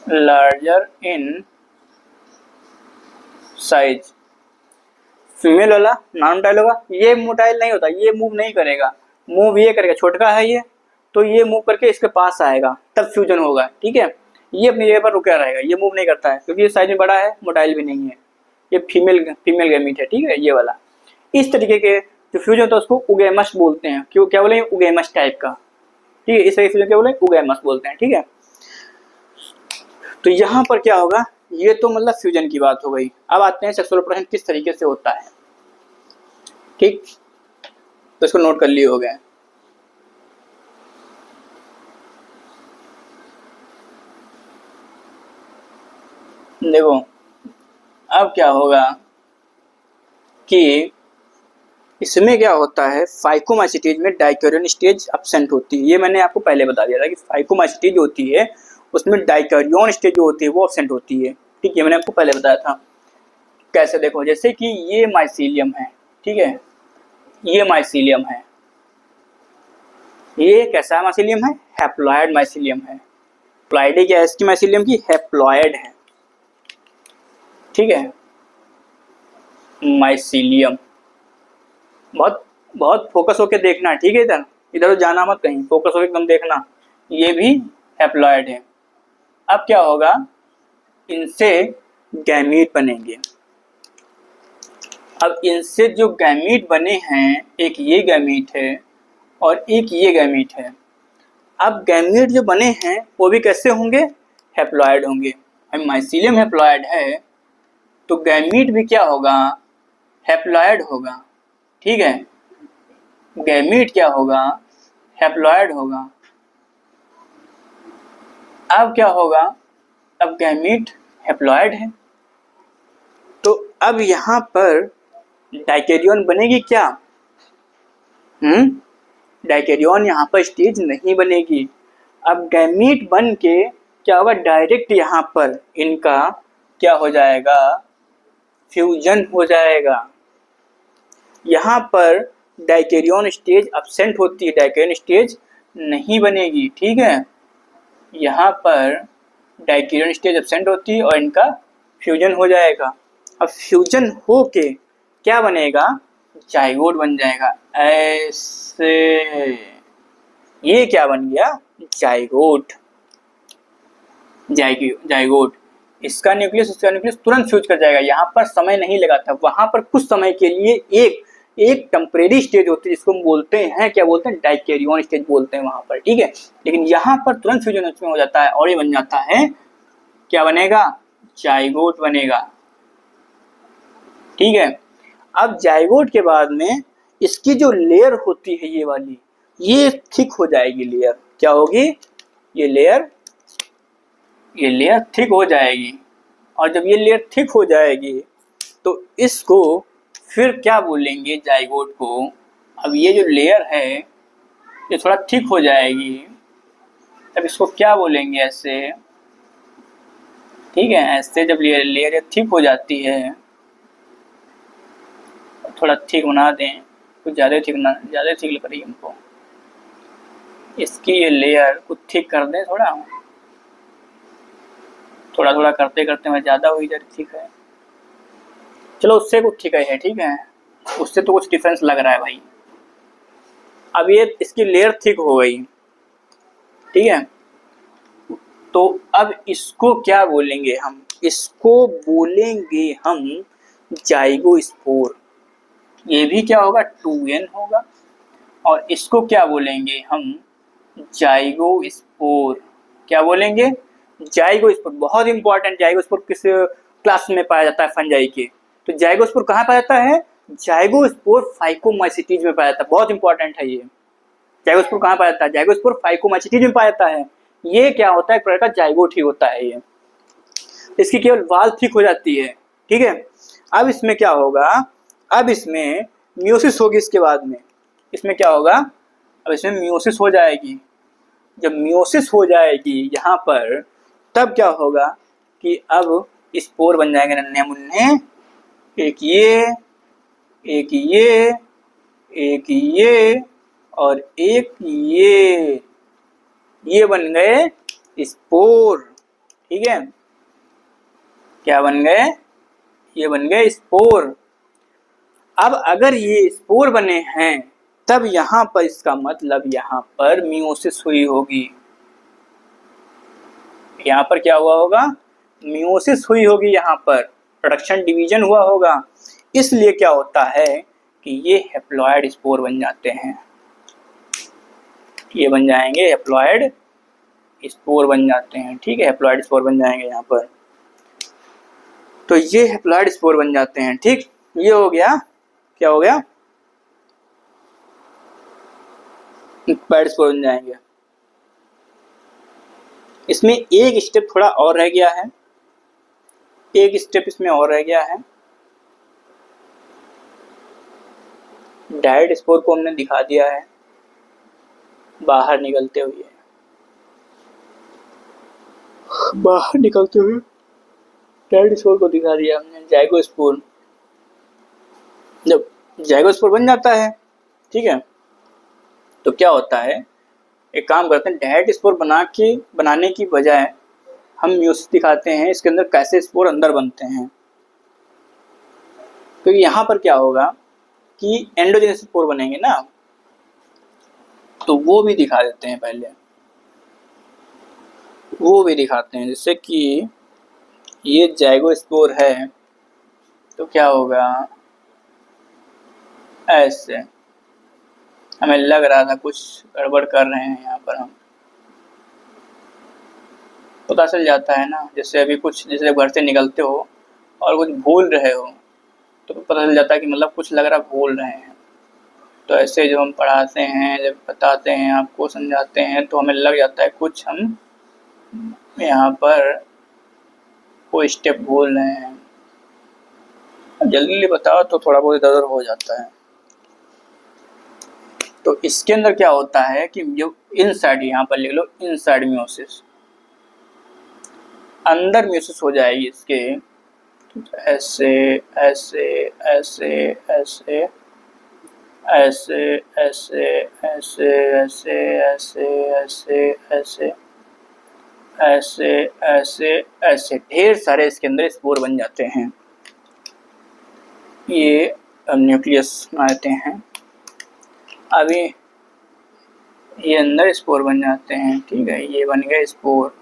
लार्जर इन साइज। फीमेल वाला नॉन मोटाइल होगा, ये मोटाइल नहीं होता, ये मूव नहीं करेगा, मूव ये करेगा, छोटका है ये, तो ये मूव करके इसके पास आएगा, तब फ्यूजन होगा, ठीक है। ये अपनी जगह पर रुका रहेगा, ये मूव नहीं करता है, क्योंकि ये साइज में बड़ा है, मोटाइल भी नहीं है, ये फीमेल गैमीट है, ठीक है, ये वाला। इस तरीके के जो फ्यूजन होता है उसको उगेमस बोलते हैं। क्यों, क्या बोले, उगेमस टाइप का, ठीक है। इस तरह फ्यूजन क्या बोले, उगेमस बोलते हैं, ठीक है। तो यहाँ पर क्या होगा, ये तो मतलब फ्यूजन की बात हो गई। अब आते हैं सेक्सुअल रिप्रोडक्शन किस तरीके से होता है, ठीक, तो इसको नोट कर लिए हो गए। देखो अब क्या होगा कि इसमें क्या होता है, फाइकोमाइसीटेज में डाइकैरियन स्टेज एब्सेंट होती है। ये मैंने आपको पहले बता दिया था कि फाइकोमाइसीटेज होती है, उसमें डाइकैरियन स्टेज जो होती है वो एब्सेंट होती है, ठीक है, मैंने आपको पहले बताया था। कैसे, देखो जैसे कि ये माइसीलियम है, ठीक है, ये माइसीलियम है, ये कैसा माइसीलियम है, हैप्लॉयड माइसीलियम है। प्लाइडे क्या है इसकी, माइसीलियम की हैप्लॉयड है, ठीक है, माइसीलियम। बहुत बहुत फोकस होके देखना, ठीक है, इधर इधर जाना मत कहीं, फोकस होके एकदम देखना। ये भी हैप्लॉयड है। अब क्या होगा, इनसे गैमीट बनेंगे। अब इनसे जो गैमीट बने हैं, एक ये गैमीट है और एक ये गैमीट है। अब गैमीट जो बने हैं वो भी कैसे होंगे, हैप्लॉयड होंगे। अब माइसीलियम हैप्लॉयड है तो गैमीट भी क्या होगा, हैप्लॉयड होगा, ठीक है। गैमीट क्या होगा, हैप्लॉयड होगा। अब क्या होगा, अब गैमीट हैप्लॉयड है तो अब यहाँ पर डाइकैरियन बनेगी क्या, डाइकैरियन यहाँ पर स्टेज नहीं बनेगी। अब गैमीट बन के क्या होगा, डायरेक्ट यहाँ पर इनका क्या हो जाएगा, फ्यूजन हो जाएगा। यहाँ पर डाइकैरियन स्टेज एब्सेंट होती है, डाइकैरियन स्टेज नहीं बनेगी, ठीक है। यहाँ पर डाइकैरियन स्टेज एब्सेंट होती है और इनका फ्यूजन हो जाएगा। अब फ्यूजन हो के क्या बनेगा, जाइगोट बन जाएगा, ऐसे। ये क्या बन गया, जाइगोट, जाइगोट। इसका न्यूक्लियस उसका न्यूक्लियस तुरंत फ्यूज कर जाएगा, यहाँ पर समय नहीं लगा था। वहां पर कुछ समय के लिए एक टेम्परेरी स्टेज होती है जिसको हम बोलते हैं, क्या बोलते हैं, डाइकैरियन स्टेज बोलते हैं वहां पर, ठीक है। लेकिन यहाँ पर तुरंत फ्यूजन उसमें हो जाता है और ये बन जाता है, क्या बनेगा, जाइगोट बनेगा, ठीक है। अब जाइगोट के बाद में इसकी जो लेयर होती है ये वाली, ये थिक हो जाएगी लेयर, क्या होगी, ये लेयर थिक हो जाएगी। और जब ये लेयर थिक हो जाएगी तो इसको फिर क्या बोलेंगे, जाइगोट को। अब ये जो लेयर है ये थोड़ा थिक हो जाएगी, तब इसको क्या बोलेंगे, ऐसे, ठीक है। ऐसे जब लेयर थिक हो जाती है थोड़ा थिक बना दें, कुछ ज़्यादा थिक लग रही है हमको। इसकी ये लेयर कुछ थिक कर दें, थोड़ा थोड़ा करते करते मैं ज़्यादा हुई जा रही, ठीक है। चलो उससे कुछ ठीक है, ठीक है, उससे तो कुछ डिफरेंस लग रहा है भाई। अब ये इसकी लेयर थिक हो गई, ठीक है। तो अब इसको क्या बोलेंगे हम? इसको बोलेंगे हम जाइगोस्पोर। ये भी क्या होगा? 2n होगा। और इसको क्या बोलेंगे हम? जाइगोस्पोर। क्या बोलेंगे? जाइगोस्पोर। बहुत इंपॉर्टेंट। जाइगोस्पोर किस क्लास में पाया जाता है? फंजाई के। तो जाइगोस्पोर कहाँ पाया जाता है? जाइगोस्पोर फाइकोमाइसिटीज में पाया जाता है। बहुत इंपॉर्टेंट है ये। जाइगोस्पोर कहाँ पाया जाता है? जाइगोस्पोर फाइकोमाइसिटीज में पाया जाता है। ये क्या होता है? एक प्रकार का जाइगोट ही होता है ये। इसकी केवल वाल थिक हो जाती है, ठीक है। अब इसमें क्या होगा? अब इसमें मियोसिस होगी। इसके बाद में इसमें क्या होगा? अब इसमें मियोसिस हो जाएगी। जब मियोसिस हो जाएगी यहाँ पर, तब क्या होगा कि अब स्पोर बन जाएंगे नन्हे मुन्ने। एक ये, एक ये, एक ये और एक ये बन गए स्पोर, ठीक है। क्या बन गए? ये बन गए स्पोर। अब अगर ये स्पोर बने हैं, तब यहाँ पर इसका मतलब यहाँ पर मियोसिस हुई होगी। यहाँ पर क्या हुआ होगा? मियोसिस हुई होगी। यहाँ पर प्रोडक्शन डिवीजन हुआ होगा। इसलिए क्या होता है कि ये हैप्लॉइड स्पोर बन जाते हैं। ये बन जाएंगे हैप्लॉइड स्पोर बन जाते हैं, ठीक है। हैप्लॉइड स्पोर बन जाएंगे यहाँ पर। तो ये हैप्लॉइड स्पोर बन जाते हैं, ठीक। ये हो गया। क्या हो गया? हैप्लॉइड स्पोर बन जाएंगे। इसमें एक स्टेप थोड़ा और रह गया है। एक स्टेप इसमें और रह गया है। डायरेक्ट स्पोर को हमने दिखा दिया है बाहर निकलते हुए। डायरेक्ट स्पोर को दिखा दिया हमने। जाइगोस्पोर। जब जाइगोस्पोर बन जाता है, ठीक है, तो क्या होता है? एक काम करते हैं, डायरेक्ट स्पोर बनाने की बजाय हम मियोसिस दिखाते हैं। इसके अंदर कैसे स्पोर अंदर बनते हैं। तो यहाँ पर क्या होगा कि एंडोजेनस स्पोर बनेंगे ना, तो वो भी दिखा देते हैं। पहले वो भी दिखाते हैं। जैसे कि ये जाइगोस्पोर है, तो क्या होगा? ऐसे हमें लग रहा था कुछ गड़बड़ कर रहे हैं यहाँ पर, हम पता चल जाता है ना। जैसे अभी कुछ, जैसे घर से निकलते हो और कुछ भूल रहे हो, तो पता चल जाता है कि मतलब कुछ लग रहा भूल रहे हैं। तो ऐसे जब हम पढ़ाते हैं, जब बताते हैं, आपको समझाते हैं, तो हमें लग जाता है कुछ हम यहाँ पर कोई स्टेप भूल रहे हैं। जल्दी बताओ तो थोड़ा बहुत इधर उधर हो जाता है। तो इसके अंदर क्या होता है कि जो इनसाइड, यहाँ पर लिख लो इनसाइड मियोसिस, अंदर मियोसिस हो जाएगी इसके। ऐसे ऐसे ऐसे ऐसे ऐसे ऐसे ऐसे ऐसे ऐसे ऐसे ऐसे ऐसे ऐसे ऐसे ढेर सारे इसके अंदर स्पोर बन जाते हैं। ये न्यूक्लियस बनाते हैं। अभी ये अंदर स्पोर बन जाते हैं, ठीक है। ये बन गए स्पोर।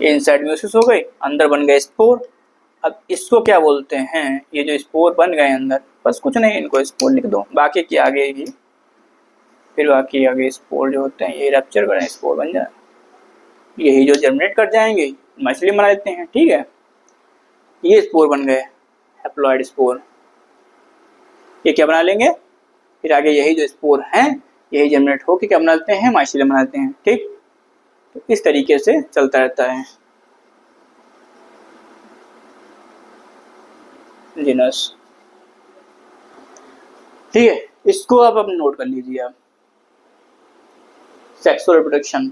ये इनसाइड मियोसिस हो गई, अंदर बन गए स्पोर। अब इसको क्या बोलते हैं? ये जो स्पोर बन गए अंदर, बस कुछ नहीं, इनको स्पोर लिख दो। बाकी की आगे ही, फिर बाकी आगे स्पोर जो होते हैं ये रप्चर करें, स्पोर बन जाए। यही जो जर्मिनेट कर जाएंगे, मछली बना देते हैं, ठीक है। ये स्पोर बन गए हैप्लॉइड स्पोर। ये क्या बना लेंगे? फिर आगे यही जो स्पोर हैं, यही जर्मिनेट होकर क्या बनाते हैं? माइसीलियम बनाते हैं, ठीक। तो इस तरीके से चलता रहता है जीनस, ठीक है। इसको अब नोट कर लीजिए। आप सेक्सुअल रिप्रोडक्शन,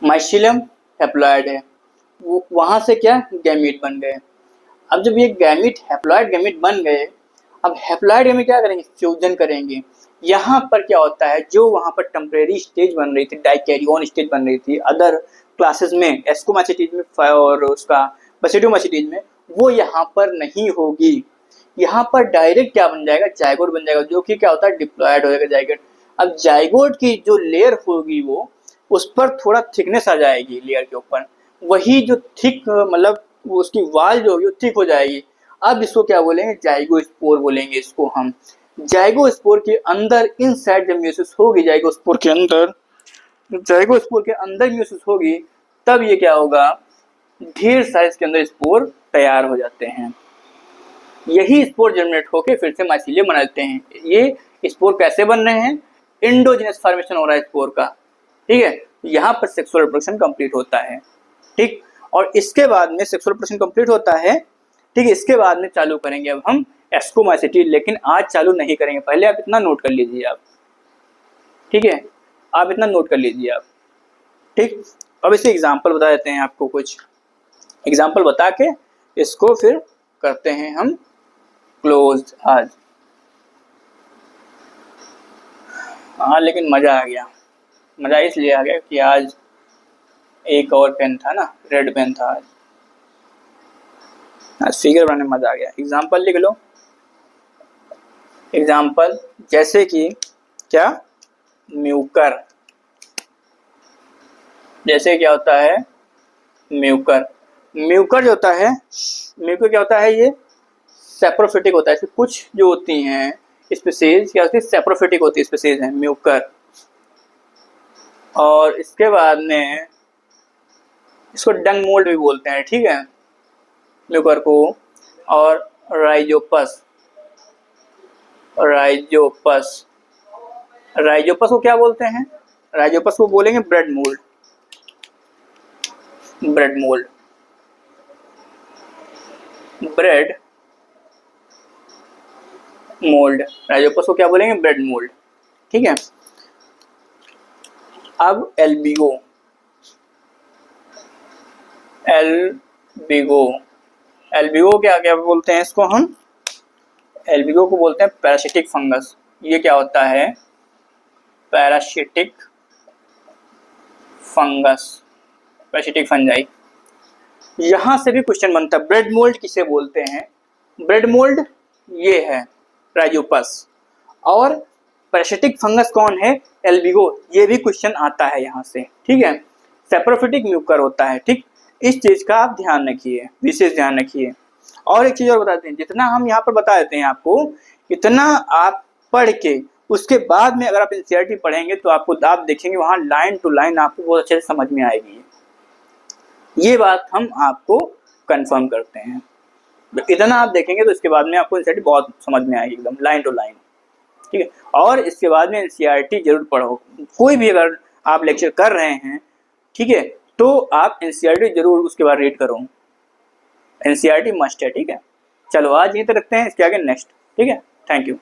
माइसीलियम हैप्लॉइड है, वो वहां से क्या गैमीट बन गए। अब जब ये गैमीट हैप्लॉइड गैमीट बन गए, अब हैप्लॉइड गैमीट क्या करेंगे, फ्यूजन करेंगे। यहाँ पर क्या होता है, जो वहाँ पर टेम्परेरी स्टेज बन रही थी, डाइकैरियोन स्टेज बन रही थी अदर क्लासेस में, एस्कोमाचिटीज में और उसका बसिडियोमाचिटीज में, वो यहाँ पर नहीं होगी। यहाँ पर डायरेक्ट क्या बन जाएगा, जाइगोट बन जाएगा, जो कि क्या होता है, डिप्लॉयड हो जाएगा जाइगोट। अब जाइगोट की जो लेयर होगी वो, उस पर थोड़ा थिकनेस आ जाएगी लेयर के ऊपर, वही जो थिक मतलब उसकी वाल जो होगी थिक हो जाएगी। अब इसको क्या बोलेंगे, जाइगोस्पोर बोलेंगे इसको हम। जाइगोस्पोर के अंदर इनसाइड जब म्यूसिस होगी, जाइगोस्पोर के अंदर म्यूसिस होगी, तब ये क्या होगा, ढेर साइज के अंदर स्पोर तैयार हो जाते हैं। यही स्पोर जनरेट होके फिर से माइसीलियम बनाते हैं। ये स्पोर कैसे बन रहे हैं, इंडोजिनस फॉर्मेशन हो रहा है स्पोर का, ठीक है। यहाँ पर सेक्सुअल रिप्रोडक्शन कंप्लीट होता है, ठीक। और इसके बाद में सेक्सुअल रिप्रोडक्शन कंप्लीट होता है, ठीक है। इसके बाद में चालू करेंगे अब हम एस्कोमाइसीटी, लेकिन आज चालू नहीं करेंगे, पहले आप इतना नोट कर लीजिए आप, ठीक है। आप इतना नोट कर लीजिए आप, ठीक। अब इसके एग्जाम्पल बता देते हैं आपको, कुछ एग्जाम्पल बता के इसको फिर करते हैं हम क्लोज आज। हाँ लेकिन मज़ा आ गया, मज़ा इसलिए आ गया कि आज एक और पेन था ना, रेड पेन था आज फिगर बनाने में मज़ा आ गया। एग्जाम्पल लिख लो, एग्जाम्पल जैसे कि क्या, म्यूकर, जैसे क्या होता है म्यूकर। म्यूकर जो होता है, म्यूकर क्या होता है, ये सेप्रोफिटिक होता है। कुछ जो होती हैं स्पीसीज क्या होती है, सेप्रोफिटिक होती है स्पीसीज है म्यूकर। और इसके बाद में इसको डंग मोल्ड भी बोलते हैं, ठीक है, म्यूकर को। और राइजोपस, राइजोपस को क्या बोलते हैं, राइजोपस को बोलेंगे bread mould, bread mould, bread mould, Rhizopus को क्या बोलेंगे, ब्रेड मोल्ड, ठीक है। अब एल्बिगो, एल्बिगो क्या क्या बोलते हैं इसको हम, एल्बिगो को बोलते हैं पैरासिटिक फंगस। ये क्या होता है, पैरासिटिक फंगस, पैरासिटिक फंजाई। यहाँ से भी क्वेश्चन बनता है, ब्रेड मोल्ड किसे बोलते हैं, ब्रेड मोल्ड ये है राइजोपस, और पैरासिटिक फंगस कौन है, एल्बिगो। ये भी क्वेश्चन आता है यहाँ से, ठीक है। सेप्रोफिटिक म्यूकर होता है, ठीक। इस चीज़ का आप ध्यान रखिए, विशेष ध्यान रखिए। और एक चीज़ और बताते हैं, जितना हम यहाँ पर बता देते हैं आपको, इतना आप पढ़ के उसके बाद में अगर आप एनसीईआरटी पढ़ेंगे तो आपको, आप देखेंगे वहाँ लाइन टू लाइन आपको बहुत अच्छे से समझ में आएगी। ये बात हम आपको कंफर्म करते हैं। इतना आप देखेंगे तो इसके बाद में आपको एनसीईआरटी बहुत समझ में आएगी, एकदम लाइन टू लाइन, ठीक है। और इसके बाद में एनसीईआरटी जरूर पढ़ो, कोई भी अगर आप लेक्चर कर रहे हैं, ठीक है, तो आप एनसीईआरटी जरूर उसके बाद रीड करो, एनसीईआरटी मस्ट है, ठीक है। चलो आज यहीं तक रखते हैं, इसके आगे नेक्स्ट, ठीक है। Thank you.